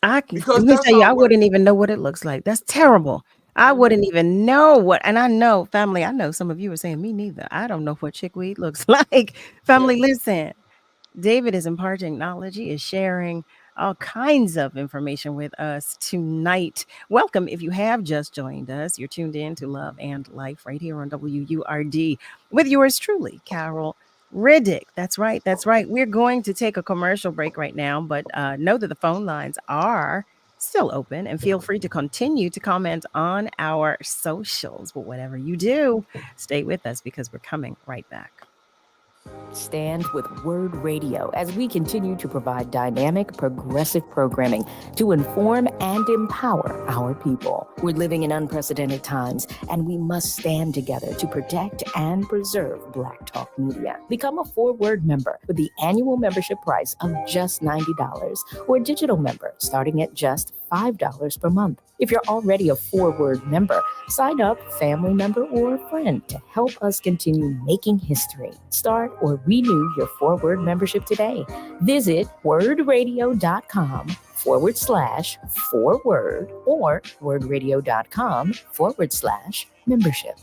Let me tell you, I wouldn't even know what it looks like. That's terrible. I wouldn't even know what, and I know, family, I know some of you are saying, me neither. I don't know what chickweed looks like. Family, listen. David is imparting knowledge. He is sharing all kinds of information with us tonight. Welcome. If you have just joined us, you're tuned in to Love and Life right here on WURD with yours truly, Carol Riddick. That's right. That's right. We're going to take a commercial break right now, but know that the phone lines are still open, and feel free to continue to comment on our socials. But whatever you do, stay with us because we're coming right back. Stand with Word Radio as we continue to provide dynamic, progressive programming to inform and empower our people. We're living in unprecedented times, and we must stand together to protect and preserve Black Talk Media. Become a 4Word member with the annual membership price of just $90 or a digital member starting at just $5 per month. If you're already a 4Word member, sign up, family member, or a friend to help us continue making history. Start or renew your 4Word membership today. Visit wordradio.com/4word or wordradio.com/membership.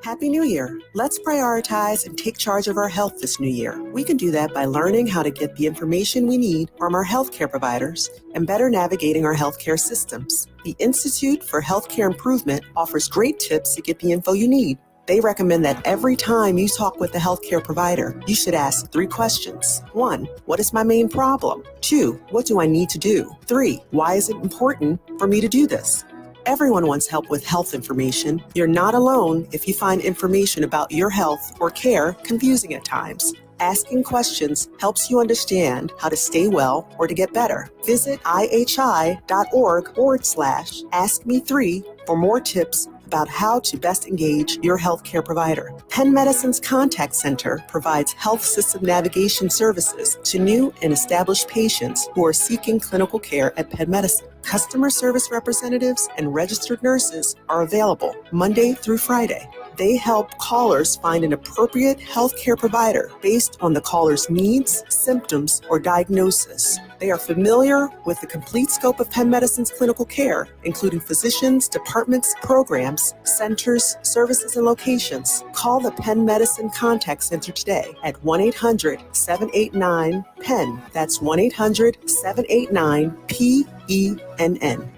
Happy New Year. Let's prioritize and take charge of our health this new year. We can do that by learning how to get the information we need from our healthcare providers and better navigating our healthcare systems. The Institute for Healthcare Improvement offers great tips to get the info you need. They recommend that every time you talk with a healthcare provider, you should ask 3 questions. 1, what is my main problem? 2, what do I need to do? 3, why is it important for me to do this? Everyone wants help with health information. You're not alone if you find information about your health or care confusing at times. Asking questions helps you understand how to stay well or to get better. Visit ihi.org/askme3 for more tips about how to best engage your healthcare provider. Penn Medicine's Contact Center provides health system navigation services to new and established patients who are seeking clinical care at Penn Medicine. Customer service representatives and registered nurses are available Monday through Friday. They help callers find an appropriate healthcare provider based on the caller's needs, symptoms, or diagnosis. They are familiar with the complete scope of Penn Medicine's clinical care, including physicians, departments, programs, centers, services, and locations. Call the Penn Medicine Contact Center today at 1-800-789-PENN. That's 1-800-789-PENN.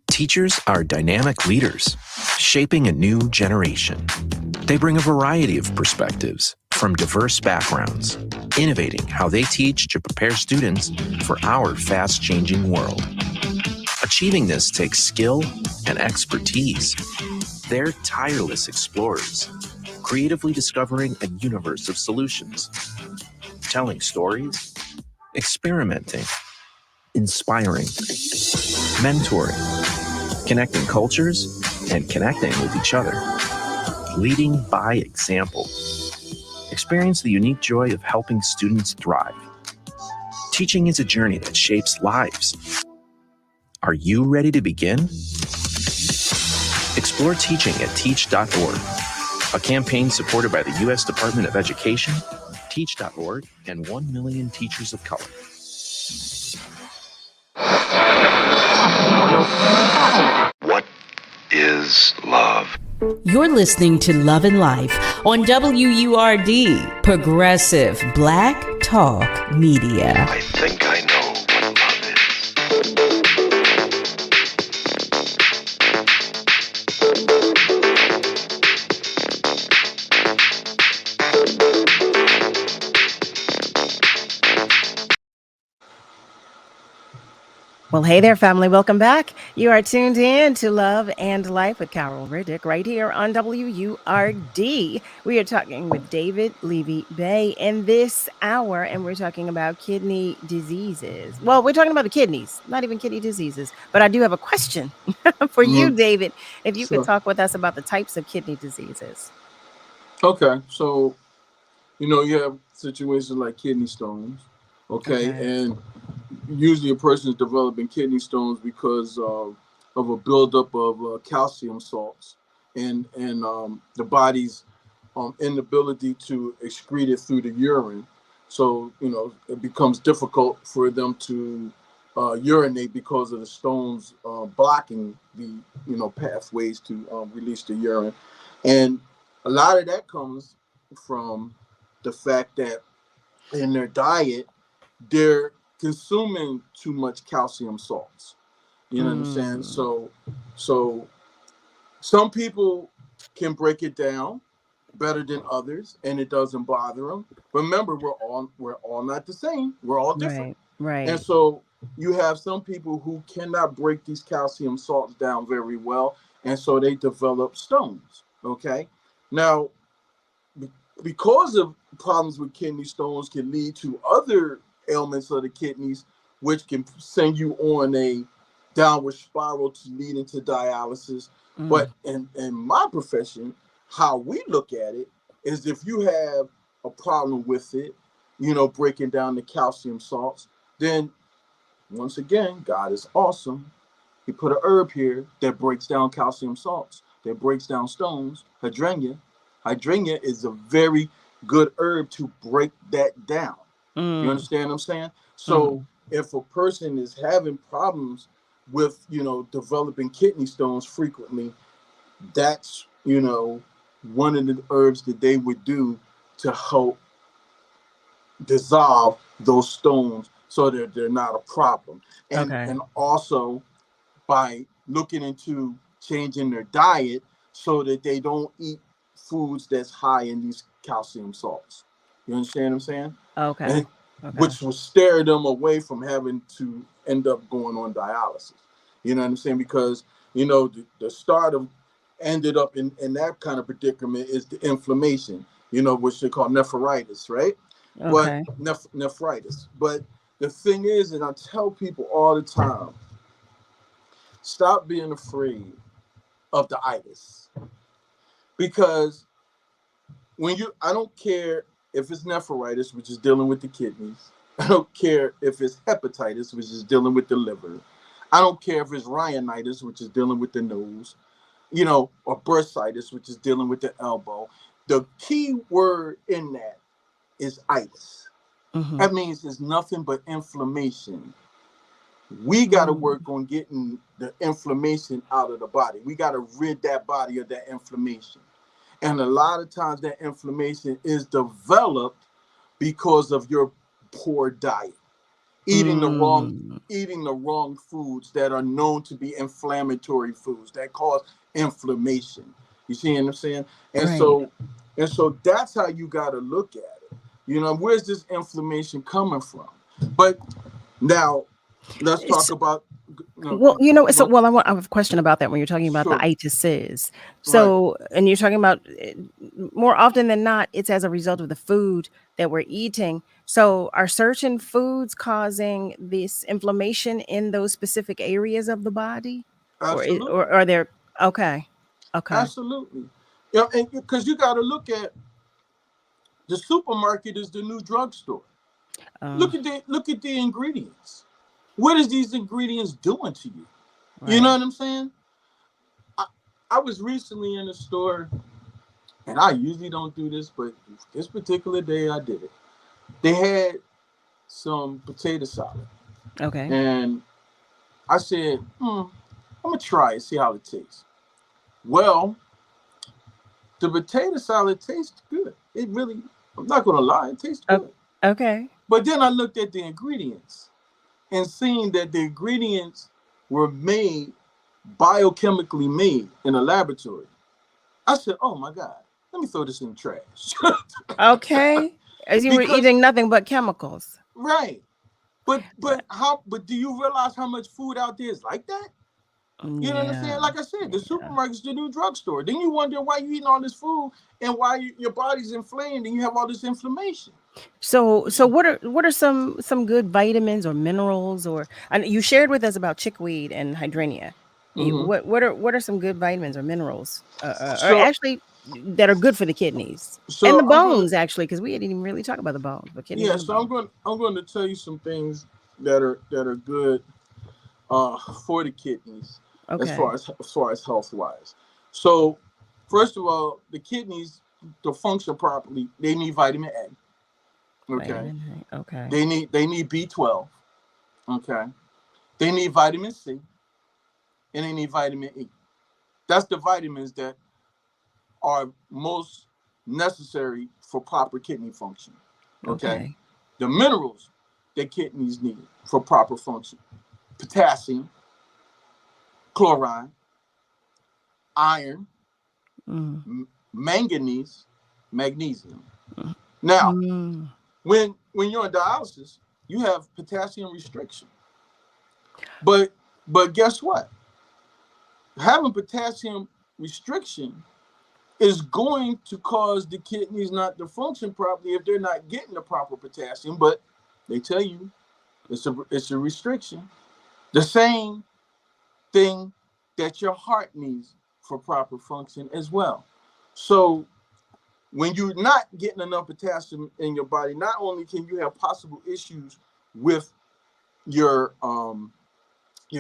Teachers are dynamic leaders, shaping a new generation. They bring a variety of perspectives from diverse backgrounds, innovating how they teach to prepare students for our fast-changing world. Achieving this takes skill and expertise. They're tireless explorers, creatively discovering a universe of solutions, telling stories, experimenting, inspiring, mentoring, connecting cultures, and connecting with each other. Leading by example. Experience the unique joy of helping students thrive. Teaching is a journey that shapes lives. Are you ready to begin? explore teaching at teach.org, a campaign supported by the U.S. Department of Education, teach.org, and 1 million teachers of color. What is love? You're listening to Love and Life on WURD, Progressive Black Talk Media. I think I know what love is. Well, hey there, family. Welcome back. You are tuned in to Love and Life with Carol Riddick right here on WURD. We are talking with David Levy-Bey in this hour, and we're talking about kidney diseases. Well, we're talking about the kidneys, not even kidney diseases. But I do have a question for you, David, if you could talk with us about the types of kidney diseases. Okay. So, you have situations like kidney stones. Okay. And usually a person is developing kidney stones because of a buildup of calcium salts and the body's inability to excrete it through the urine. So, it becomes difficult for them to urinate because of the stones blocking the, pathways to release the urine. And a lot of that comes from the fact that in their diet, they're consuming too much calcium salts. You know what I'm saying? So some people can break it down better than others, and it doesn't bother them. Remember, we're all not the same. We're all different. Right. And so you have some people who cannot break these calcium salts down very well, and so they develop stones. Okay. Now, because of problems with kidney stones can lead to other ailments of the kidneys, which can send you on a downward spiral to lead into dialysis. But in my profession, how we look at it is if you have a problem with it, breaking down the calcium salts, then once again, God is awesome. He put a herb here that breaks down calcium salts, that breaks down stones, hydrenia. Hydrenia is a very good herb to break that down. You understand what I'm saying? So if a person is having problems with, developing kidney stones frequently, that's, one of the herbs that they would do to help dissolve those stones so that they're not a problem. And also by looking into changing their diet so that they don't eat foods that's high in these calcium salts. You understand what I'm saying? Okay. Which will steer them away from having to end up going on dialysis. You know what I'm saying? Because, the start of ended up in that kind of predicament is the inflammation, which they call nephritis, right? Okay. But nephritis. But the thing is, and I tell people all the time, stop being afraid of the itis. Because I don't care if it's nephritis, which is dealing with the kidneys. I don't care if it's hepatitis, which is dealing with the liver. I don't care if it's rhinitis, which is dealing with the nose, or bursitis, which is dealing with the elbow. The key word in that is itis. That means it's nothing but inflammation. We got to work on getting the inflammation out of the body. We got to rid that body of that inflammation. And a lot of times that inflammation is developed because of your poor diet, eating the wrong foods that are known to be inflammatory foods that cause inflammation. You see what I'm saying? And so that's how you got to look at it. Where's this inflammation coming from? But now let's talk about. I have a question about that when you're talking about the itises. So, and you're talking about more often than not, it's as a result of the food that we're eating. So are certain foods causing this inflammation in those specific areas of the body? Absolutely. Or are there, okay. Absolutely. And because you got to look at the supermarket is the new drugstore. Look at the ingredients. What is these ingredients doing to you? Right. You know what I'm saying? I was recently in a store, and I usually don't do this, but this particular day I did it. They had some potato salad. Okay. And I said, I'm going to try it, see how it tastes. Well, the potato salad tastes good. It really, I'm not going to lie, it tastes good. Okay. But then I looked at the ingredients and seen that the ingredients were biochemically made in a laboratory. I said, oh my God, let me throw this in the trash. Okay. As you were eating nothing but chemicals. Right. But do you realize how much food out there is like that? You know what I'm saying? Like I said, the supermarket's the new drugstore. Then you wonder why you're eating all this food and why your body's inflamed and you have all this inflammation. So what are some good vitamins or minerals, or you shared with us about chickweed and hydrenia. Mm-hmm. What are some good vitamins or minerals or So- that are good for the kidneys and the bones, actually, because we didn't even really talk about the bones, but kidneys. Yeah, and so bones. I'm going to tell you some things that are good for the kidneys as far as health wise. So first of all, the kidneys to function properly, they need vitamin A. Okay. Okay. They need B12. Okay. They need vitamin C and they need vitamin E. That's the vitamins that are most necessary for proper kidney function. Okay. The minerals that kidneys need for proper function: potassium, chloride, iron, manganese, magnesium. Now, when you're on dialysis, you have potassium restriction. But guess what? Having potassium restriction is going to cause the kidneys not to function properly if they're not getting the proper potassium. But they tell you it's a restriction. The same thing that your heart needs for proper function as well. So when you're not getting enough potassium in your body, not only can you have possible issues with your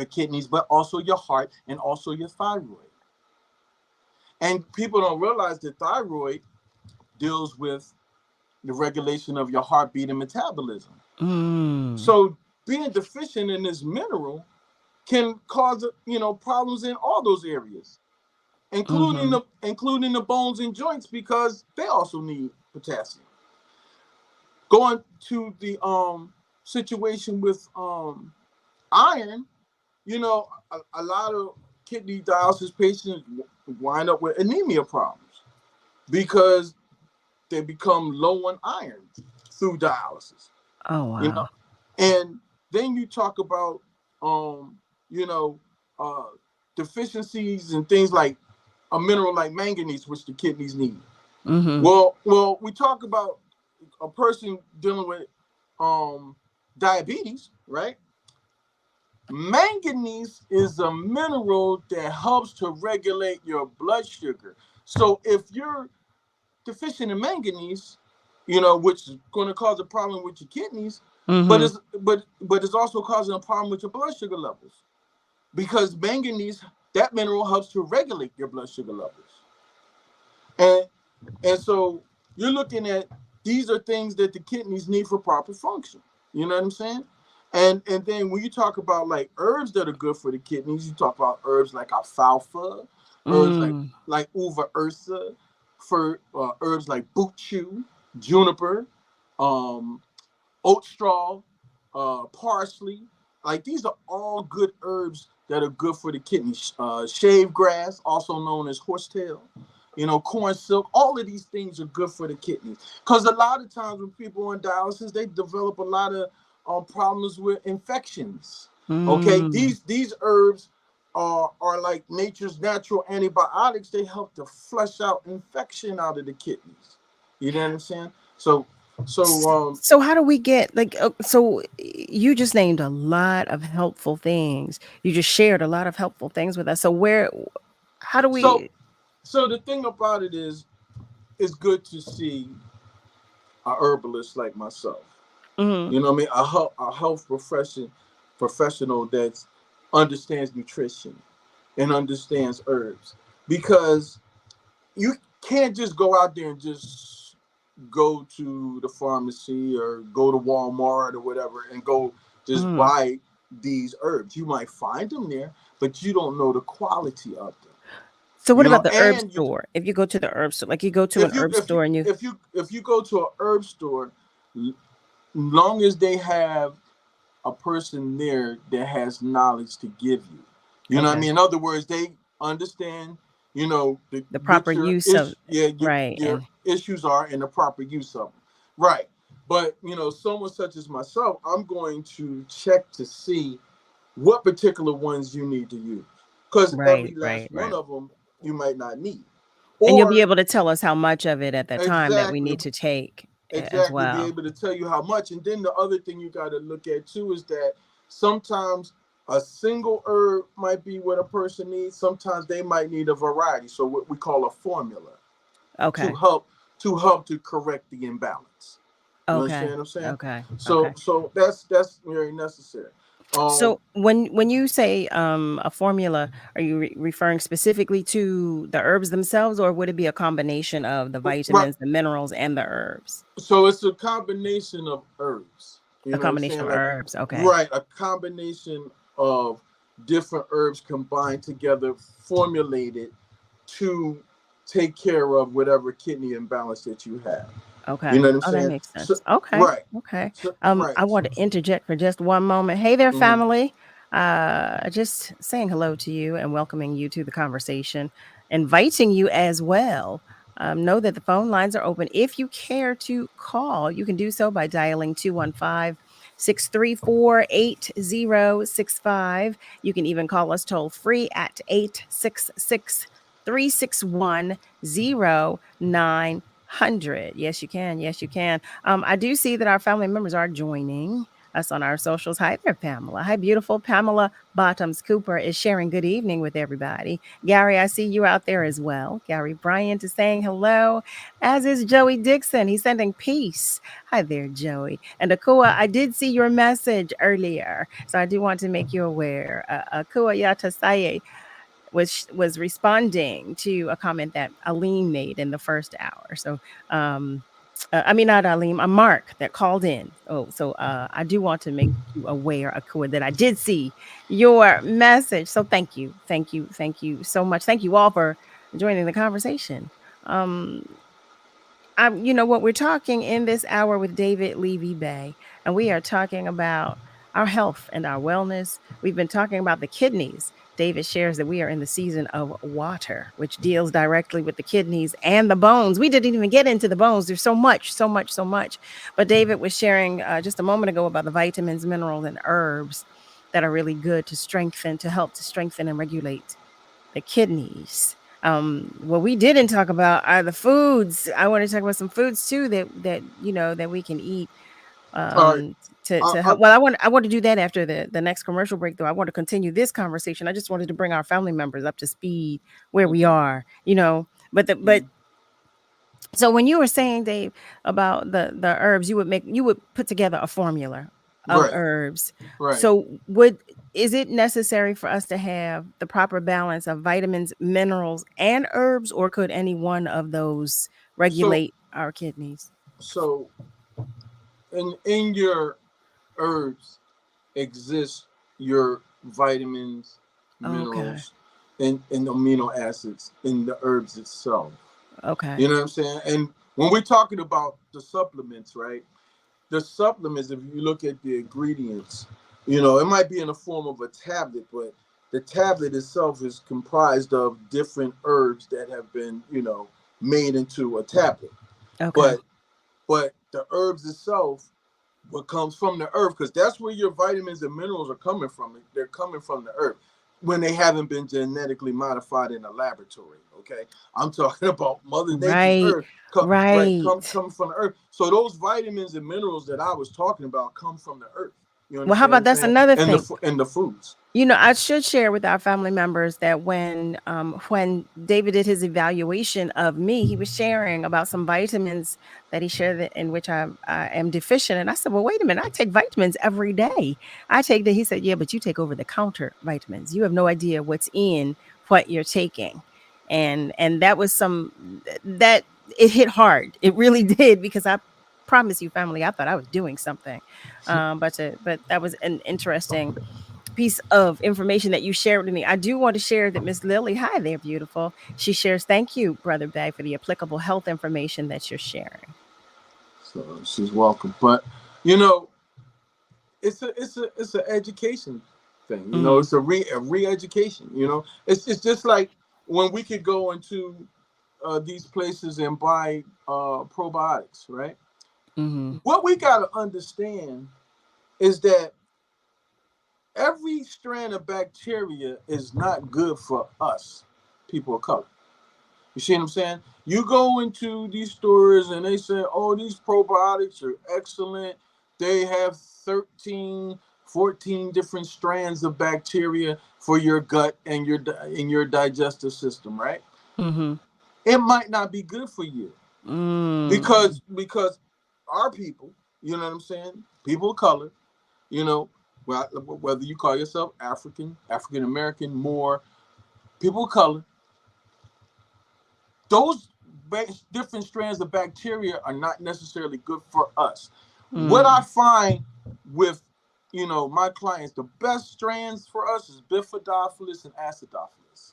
kidneys, but also your heart and also your thyroid. And people don't realize that thyroid deals with the regulation of your heartbeat and metabolism. So being deficient in this mineral can cause problems in all those areas, including the bones and joints, because they also need potassium. Going to the situation with iron, a lot of kidney dialysis patients wind up with anemia problems because they become low on iron through dialysis. Oh wow. And then you talk about deficiencies and things like a mineral like manganese, which the kidneys need. Well, we talk about a person dealing with diabetes, right? Manganese is a mineral that helps to regulate your blood sugar. So if you're deficient in manganese, which is going to cause a problem with your kidneys, but it's also causing a problem with your blood sugar levels, because manganese, that mineral, helps to regulate your blood sugar levels. And so you're looking at, these are things that the kidneys need for proper function. You know what I'm saying? And then when you talk about like herbs that are good for the kidneys, you talk about herbs like alfalfa, herbs like uva ursa, for herbs like buchu, juniper, oat straw, parsley. Like, these are all good herbs that are good for the kidneys. Shave grass, also known as horsetail, corn silk. All of these things are good for the kidneys, because a lot of times when people are on dialysis, they develop a lot of problems with infections. Okay, these herbs are like nature's natural antibiotics. They help to flush out infection out of the kidneys. You know what I'm saying? So how do we get, so you just named a lot of helpful things. You just shared a lot of helpful things with us. So how do we? So the thing about it is, it's good to see a herbalist like myself. You know what I mean? A health professional that understands nutrition and understands herbs. because you can't just go out there and just go to the pharmacy or go to Walmart or whatever and go just buy these herbs. You might find them there, but you don't know the quality of them. So what about the herb store? If you go to the herb store, like you go to an herb store and if you go to an herb store, long as they have a person there that has knowledge to give you, you know what I mean? In other words, they understand, you know, the proper use of your issues are and the proper use of them. Right. But, you know, someone such as myself, I'm going to check to see what particular ones you need to use. Because every last one of them you might not need. And you'll be able to tell us how much of it at the time that we need to take as well. Be able to tell you how much. And then the other thing you got to look at too is that sometimes a single herb might be what a person needs. Sometimes they might need a variety. So what we call a formula. Okay. To help to correct the imbalance. You understand what I'm saying? Okay. So that's very necessary. So when you say a formula, are you referring specifically to the herbs themselves, or would it be a combination of the vitamins, the minerals, and the herbs? So it's a combination of herbs. A combination of herbs, okay. Right, a combination of different herbs combined together, formulated to take care of whatever kidney imbalance that you have. Okay. You know what I'm saying? That makes sense. Okay. Right. Okay. So, I want to interject for just one moment. Hey there, family. Just saying hello to you and welcoming you to the conversation, inviting you as well. Know that the phone lines are open. If you care to call, you can do so by dialing 215-634-8065. You can even call us toll free at 866-361-0900. Yes, you can. Yes, you can. I do see that our family members are joining us on our socials. Hi there, Pamela. Hi, beautiful. Pamela Bottoms Cooper is sharing good evening with everybody. Gary, I see you out there as well. Gary Bryant is saying hello, as is Joey Dixon. He's sending peace. Hi there, Joey. And Akua, I did see your message earlier, so I do want to make you aware. Akua Yatasaye was responding to a comment that Alim made in the first hour. So, not Alim, a Mark that called in. I do want to make you aware, Akua, that I did see your message. So thank you so much. Thank you all for joining the conversation. What we're talking in this hour with David Leavy-Bey, and we are talking about our health and our wellness. We've been talking about the kidneys. David shares that we are in the season of water, which deals directly with the kidneys and the bones. We didn't even get into the bones. There's so much. But David was sharing just a moment ago about the vitamins, minerals, and herbs that are really good to help to strengthen and regulate the kidneys. What we didn't talk about are the foods. I want to talk about some foods too that we can eat. To help. Well, I want to do that after the next commercial break, though. I want to continue this conversation. I just wanted to bring our family members up to speed where we are, but so when you were saying, Dave, about the herbs, you would put together a formula of herbs. Right. So is it necessary for us to have the proper balance of vitamins, minerals, and herbs, or could any one of those regulate our kidneys? So in your herbs exist your vitamins, minerals, and amino acids in the herbs itself. Okay. You know what I'm saying? And when we're talking about the supplements, right? The supplements, if you look at the ingredients, it might be in the form of a tablet, but the tablet itself is comprised of different herbs that have been, made into a tablet. Okay. But the herbs itself, what comes from the earth, because that's where your vitamins and minerals are coming from. They're coming from the earth when they haven't been genetically modified in a laboratory. Okay, I'm talking about Mother Nature's earth. Come from the earth. So those vitamins and minerals that I was talking about come from the earth. Well, how about that's another thing? And the foods. I should share with our family members that when David did his evaluation of me, he was sharing about some vitamins that he shared in which I am deficient. And I said, well, wait a minute, I take vitamins every day. He said, yeah, but you take over the counter vitamins. You have no idea what's in what you're taking. And that was that it hit hard. It really did, because I promise you, family, I thought I was doing something. But that was an interesting piece of information that you shared with me. I do want to share that Miss Lily, hi there, beautiful. She shares, thank you, Brother Bey, for the applicable health information that you're sharing. So she's welcome. But you know, it's an education thing. You know, it's a re-education. You know, it's just like when we could go into these places and buy probiotics, right? What we got to understand is that every strand of bacteria is not good for us, people of color. You see what I'm saying? You go into these stores and they say, oh, these probiotics are excellent. They have 13, 14 different strands of bacteria for your gut and your digestive system, right? It might not be good for you because our people, you know what I'm saying? People of color, you know, whether you call yourself African American, Moor, people of color, those different strands of bacteria are not necessarily good for us. What I find with, you know, my clients, the best strands for us is Bifidobacillus and Acidophilus.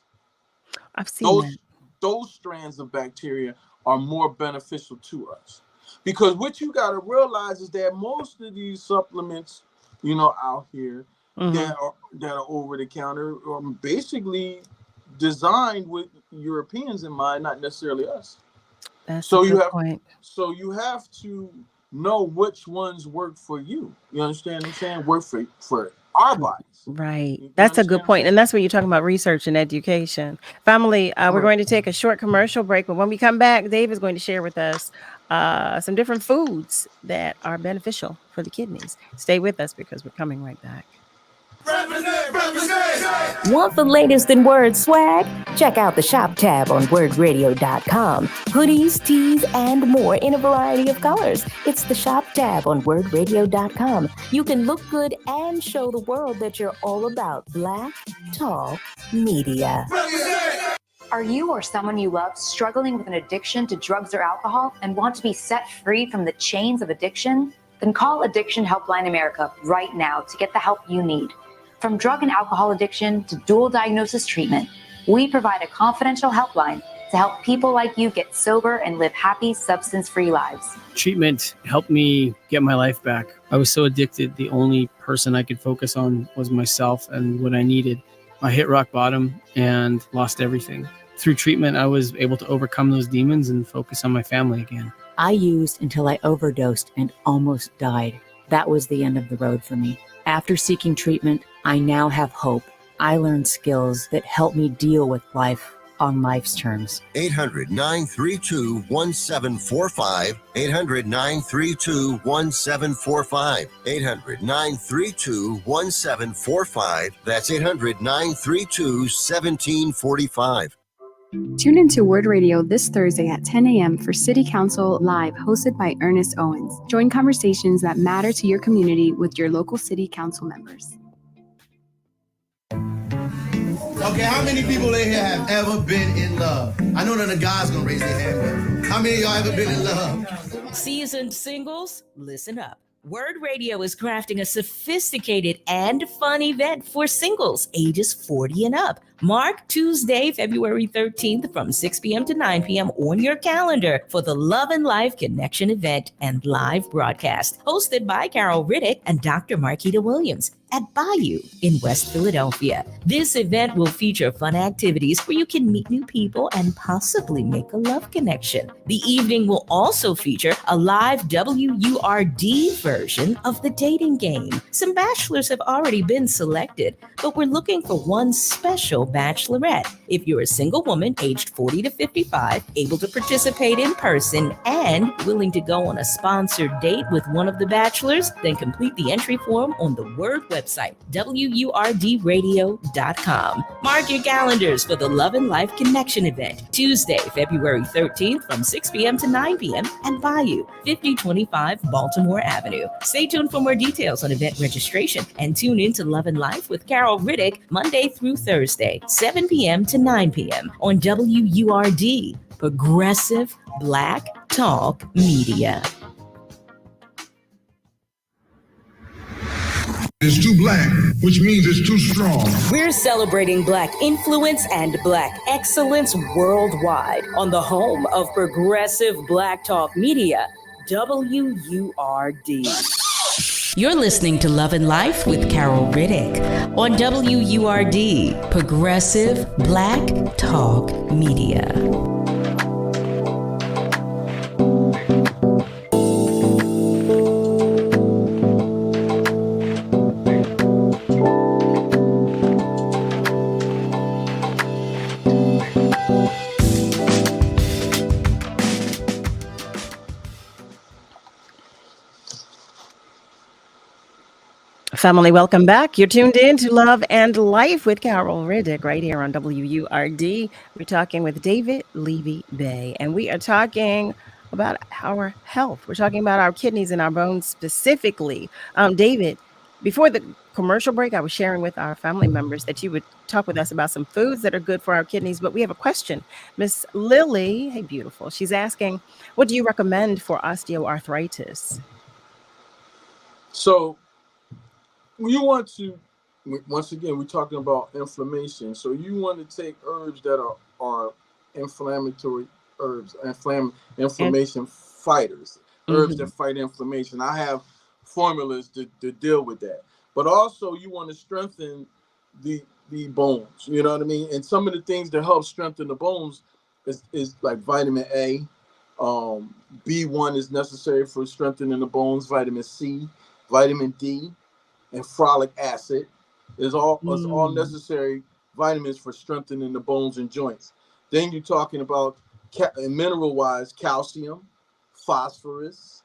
I've seen those strands of bacteria are more beneficial to us, because what you got to realize is that most of these supplements, you know, out here that are over the counter are basically designed with Europeans in mind, not necessarily us. That's a good point. So you have to know which ones work for you. You understand what I'm saying? Work for our bodies. Right. That's a good point. And that's what you're talking about, research and education. Family, we're going to take a short commercial break. But when we come back, Dave is going to share with us some different foods that are beneficial for the kidneys. Stay with us, because we're coming right back. Want the latest in word swag? Check out the shop tab on wordradio.com. Hoodies, tees, and more in a variety of colors. It's the shop tab on wordradio.com. You can look good and show the world that you're all about Black Talk Media. Are you or someone you love struggling with an addiction to drugs or alcohol and want to be set free from the chains of addiction? Then call Addiction Helpline America right now to get the help you need. From drug and alcohol addiction to dual diagnosis treatment, we provide a confidential helpline to help people like you get sober and live happy, substance-free lives. Treatment helped me get my life back. I was so addicted. The only person I could focus on was myself and what I needed. I hit rock bottom and lost everything. Through treatment, I was able to overcome those demons and focus on my family again. I used until I overdosed and almost died. That was the end of the road for me. After seeking treatment, I now have hope. I learned skills that help me deal with life on life's terms. 800-932-1745. 800-932-1745. 800-932-1745. That's 800-932-1745. Tune into Word Radio this Thursday at 10 a.m. for City Council Live, hosted by Ernest Owens. Join conversations that matter to your community with your local City Council members. Okay, how many people in here have ever been in love? I know none of the guys gonna raise their hand, but how many of y'all ever been in love? Seasoned singles, listen up. Word Radio is crafting a sophisticated and fun event for singles ages 40 and up. Mark Tuesday, February 13th from 6 p.m. to 9 p.m. on your calendar for the Love and Life Connection event and live broadcast, hosted by Carol Riddick and Dr. Marquita Williams at Bayou in West Philadelphia. This event will feature fun activities where you can meet new people and possibly make a love connection. The evening will also feature a live WURD version of the dating game. Some bachelors have already been selected, but we're looking for one special bachelorette. If you're a single woman aged 40 to 55, able to participate in person, and willing to go on a sponsored date with one of the bachelors, then complete the entry form on the Word website website, WURDradio.com. Mark your calendars for the Love and Life Connection event, Tuesday, February 13th from 6 p.m. to 9 p.m. at Bayou, 5025 Baltimore Avenue. Stay tuned for more details on event registration and tune in to Love and Life with Carol Riddick Monday through Thursday, 7 p.m. to 9 p.m. on WURD, Progressive Black Talk Media. It's too black, which means it's too strong. We're celebrating Black influence and Black excellence worldwide on the home of Progressive Black Talk Media, WURD. You're listening to Love and Life with Carol Riddick on WURD, Progressive Black Talk Media. Family, welcome back. You're tuned in to Love and Life with Carol Riddick right here on WURD. We're talking with David Leavy-Bey, and we are talking about our health. We're talking about our kidneys and our bones specifically. David, before the commercial break, I was sharing with our family members that you would talk with us about some foods that are good for our kidneys, but we have a question. Miss Lily, hey, beautiful. She's asking, what do you recommend for osteoarthritis? So, you want to, once again, we're talking about inflammation. So you want to take herbs that are inflammatory herbs, inflammation fighters, herbs that fight inflammation. I have formulas to deal with that. But also you want to strengthen the bones, you know what I mean? And some of the things that help strengthen the bones is like vitamin A. B1 is necessary for strengthening the bones, vitamin C, vitamin D, and folic acid is all necessary vitamins for strengthening the bones and joints. Then you're talking about mineral-wise, calcium, phosphorus,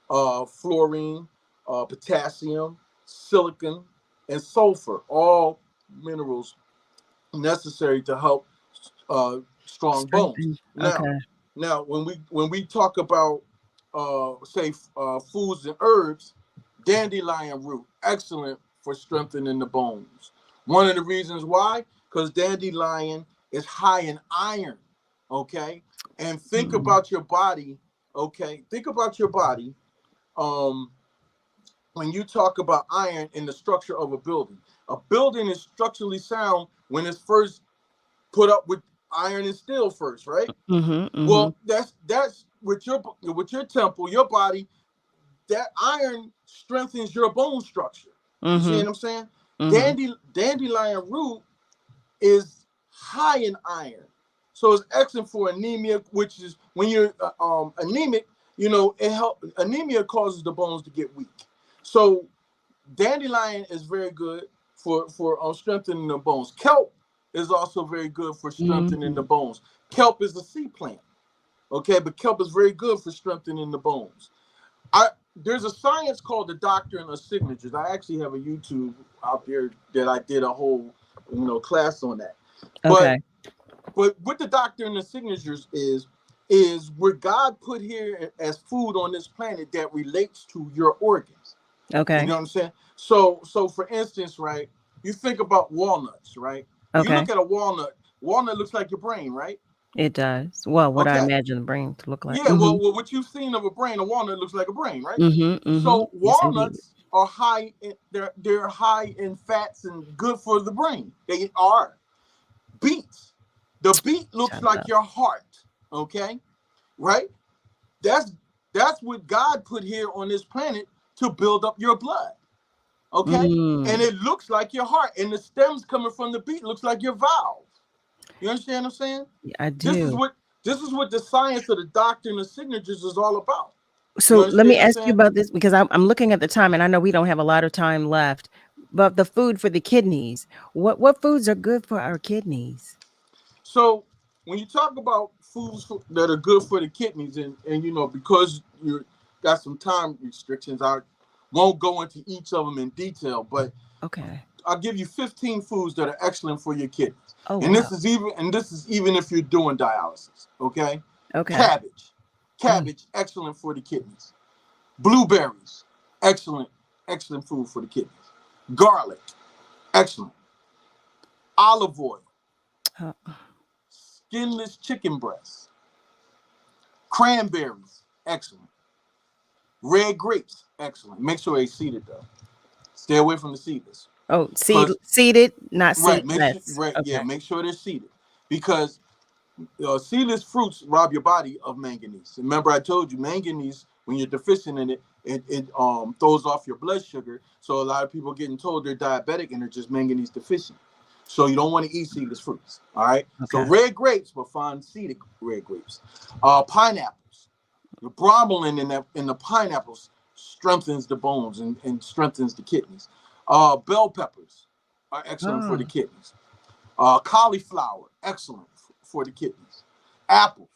fluorine, potassium, silicon, and sulfur, all minerals necessary to help strong bones. Now, when we talk about foods and herbs, dandelion root, excellent for strengthening the bones. One of the reasons why, because dandelion is high in iron, okay? And think about your body, okay? Think about your body when you talk about iron in the structure of a building. A building is structurally sound when it's first put up with iron and steel first, right? Well, that's with your temple, your body, that iron strengthens your bone structure. You see what I'm saying? Dandelion root is high in iron. So it's excellent for anemia, which is when you're anemic, anemia causes the bones to get weak. So dandelion is very good for strengthening the bones. Kelp is also very good for strengthening the bones. Kelp is a sea plant, okay? But kelp is very good for strengthening the bones. There's a science called the doctrine of signatures. I actually have a YouTube out there that I did a whole, class on that. Okay. But what the doctrine of signatures is what God put here as food on this planet that relates to your organs. Okay. You know what I'm saying? So for instance, right, you think about walnuts, right? Okay. You look at a walnut looks like your brain, right? It does. Well, what I imagine the brain to look like. Yeah, well, what you've seen of a brain, a walnut looks like a brain, right? So walnuts are high in, they're high in fats and good for the brain. They are. Beets. The beet looks like your heart, okay? Right? That's what God put here on this planet to build up your blood. Okay? And it looks like your heart. And the stems coming from the beet looks like your valve. You understand what I'm saying? Yeah, I do. This is what the science of the doctrine of signatures is all about. So let me ask you about this, because I'm looking at the time, and I know we don't have a lot of time left. But the food for the kidneys, what foods are good for our kidneys? So when you talk about foods that are good for the kidneys, and because you got some time restrictions, I won't go into each of them in detail. But Okay. I'll give you 15 foods that are excellent for your kidneys. Oh, and wow. this is even if you're doing dialysis. Okay. Okay. Cabbage, excellent for the kidneys. Blueberries, excellent food for the kidneys. Garlic, excellent. Olive oil, skinless chicken breasts. Cranberries, excellent. Red grapes, excellent. Make sure they're seeded though. Stay away from the seedless. Oh, seeded, not Right, seedless. yeah, make sure they're seeded because seedless fruits rob your body of manganese. Remember, I told you manganese, when you're deficient in it, it throws off your blood sugar. So a lot of people getting told they're diabetic and they're just manganese deficient. So you don't want to eat seedless fruits. All right. Okay. So red grapes, but find seeded red grapes. Pineapples. The bromelain in the pineapples strengthens the bones and strengthens the kidneys. Bell peppers are excellent for the kidneys. Cauliflower, excellent for the kidneys. Apples,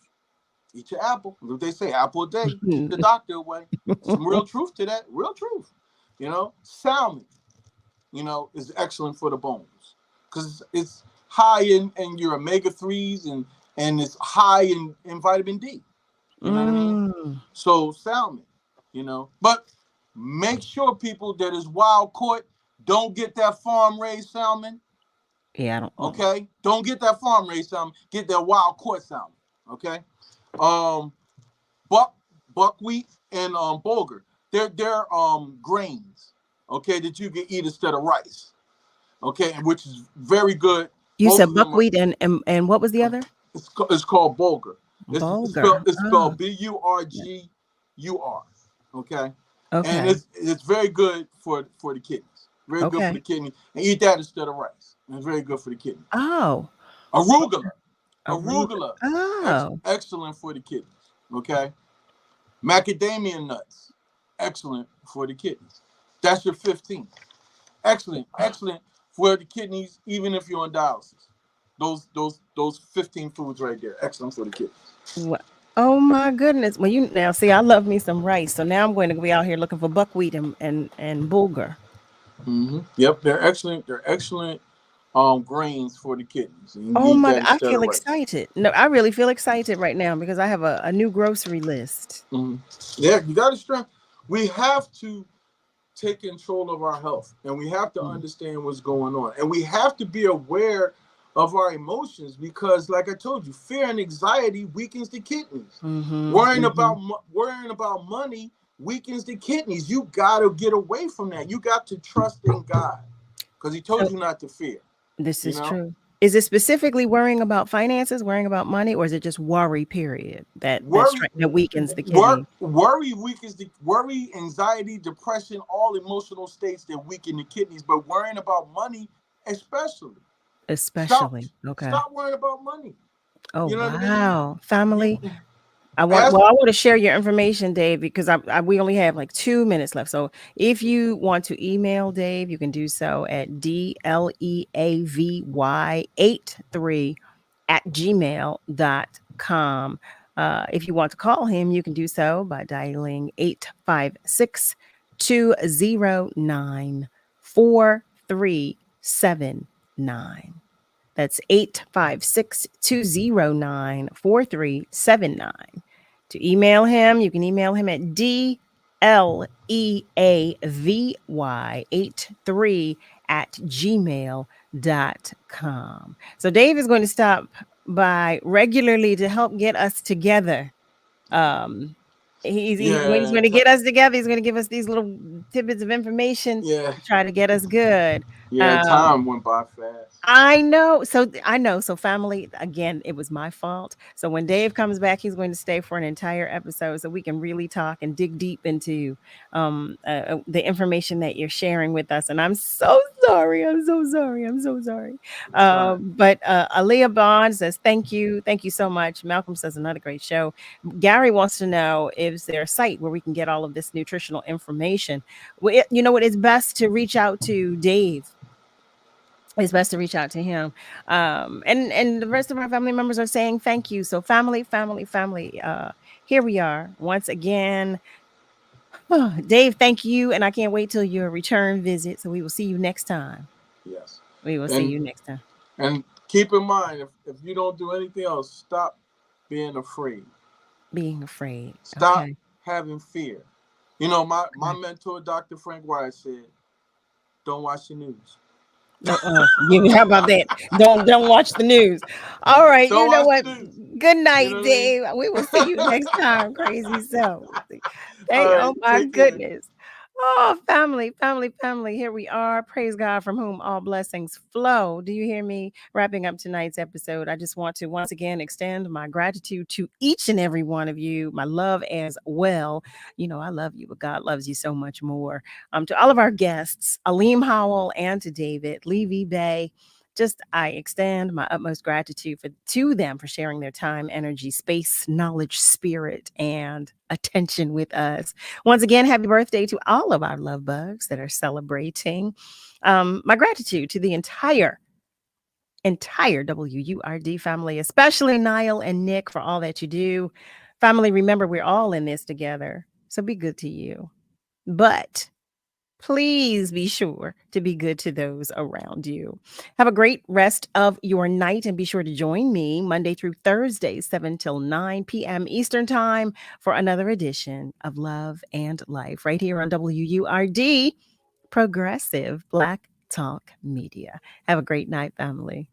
eat your apple. What they say, apple a day, keep the doctor away. Some real truth to that, real truth. You know, salmon, is excellent for the bones because it's high in your omega-3s and it's high in vitamin D. You know what I mean? So salmon, but make sure people that is wild caught don't get that farm raised salmon. Yeah, I don't. Okay, don't get that farm raised salmon. Get that wild caught salmon. Okay, buckwheat and bulgur. They're grains. Okay, that you can eat instead of rice. Okay, which is very good. You said buckwheat and what was the other? It's called bulgur. Bulgur. It's spelled Burgur. Okay. And it's very good for the kidneys. Very good for the kidney. And eat that instead of rice. And it's very good for the kidney. Oh. Arugula. Oh. Excellent for the kidneys. Okay. Macadamia nuts. Excellent for the kidneys. That's your 15. Excellent for the kidneys, even if you're on dialysis. Those 15 foods right there. Excellent for the kidneys. What? Oh my goodness. Well, you now see, I love me some rice. So now I'm going to be out here looking for buckwheat and bulgur. Mm-hmm. Yep, they're excellent. They're excellent grains for the kidneys. Oh my! I feel excited. No, I really feel excited right now because I have a new grocery list. Mm-hmm. Yeah, you got to strength. We have to take control of our health, and we have to understand what's going on, and we have to be aware of our emotions because, like I told you, fear and anxiety weakens the kidneys. Worrying about money weakens the kidneys. You got to get away from that. You got to trust in God because He told you not to fear. This is true. Is it specifically worrying about finances, worrying about money, or is it just worry? Period. That weakens the kidney. Worry weakens worry, anxiety, depression, all emotional states that weaken the kidneys. But worrying about money, especially. Stop worrying about money. Oh, you know wow. What I mean? Family. I want to share your information, Dave, because we only have like 2 minutes left. So if you want to email Dave, you can do so at DLEAVY83@gmail.com. If you want to call him, you can do so by dialing 856-209-4379. That's 856-209-4379. To email him, you can email him at DLEAVY83@gmail.com. So Dave is going to stop by regularly to help get us together. He's going to get us together. He's going to give us these little tidbits of information to try to get us good. Yeah, time went by fast. I know. So family, again, it was my fault. So when Dave comes back, he's going to stay for an entire episode so we can really talk and dig deep into the information that you're sharing with us. And I'm so sorry. But Aaliyah Bond says, thank you. Thank you so much. Malcolm says, another great show. Gary wants to know, is there a site where we can get all of this nutritional information? Well, you know what? It's best to reach out to Dave. It's best to reach out to him. And the rest of our family members are saying thank you. So family, here we are once again. Oh, Dave, thank you. And I can't wait till your return visit. So we will see you next time. Yes. We will see you next time. And keep in mind, if you don't do anything else, stop being afraid. Being afraid. Stop Okay. having fear. You know, my mentor, Dr. Frank Wyatt, said, don't watch the news. How about that? Don't watch the news. All right. Don't You know watch what? the news. Good night, You know what I Dave. mean? We will see you next time. Crazy self. All right, Oh my take care. goodness. Oh, family. Here we are. Praise God, from whom all blessings flow. Do you hear me? Wrapping up tonight's episode, I just want to once again extend my gratitude to each and every one of you. My love as well. You know, I love you, but God loves you so much more. To all of our guests, Alim Howell, and to David, Leavy-Bey. I extend my utmost gratitude to them for sharing their time, energy, space, knowledge, spirit, and attention with us. Once again, happy birthday to all of our love bugs that are celebrating. My gratitude to the entire WURD family, especially Niall and Nick, for all that you do. Family, remember, we're all in this together. So be good to you. But please be sure to be good to those around you. Have a great rest of your night, and be sure to join me Monday through Thursday, 7 till 9 p.m. Eastern Time, for another edition of Love and Life right here on WURD, Progressive Black Talk Media. Have a great night, family.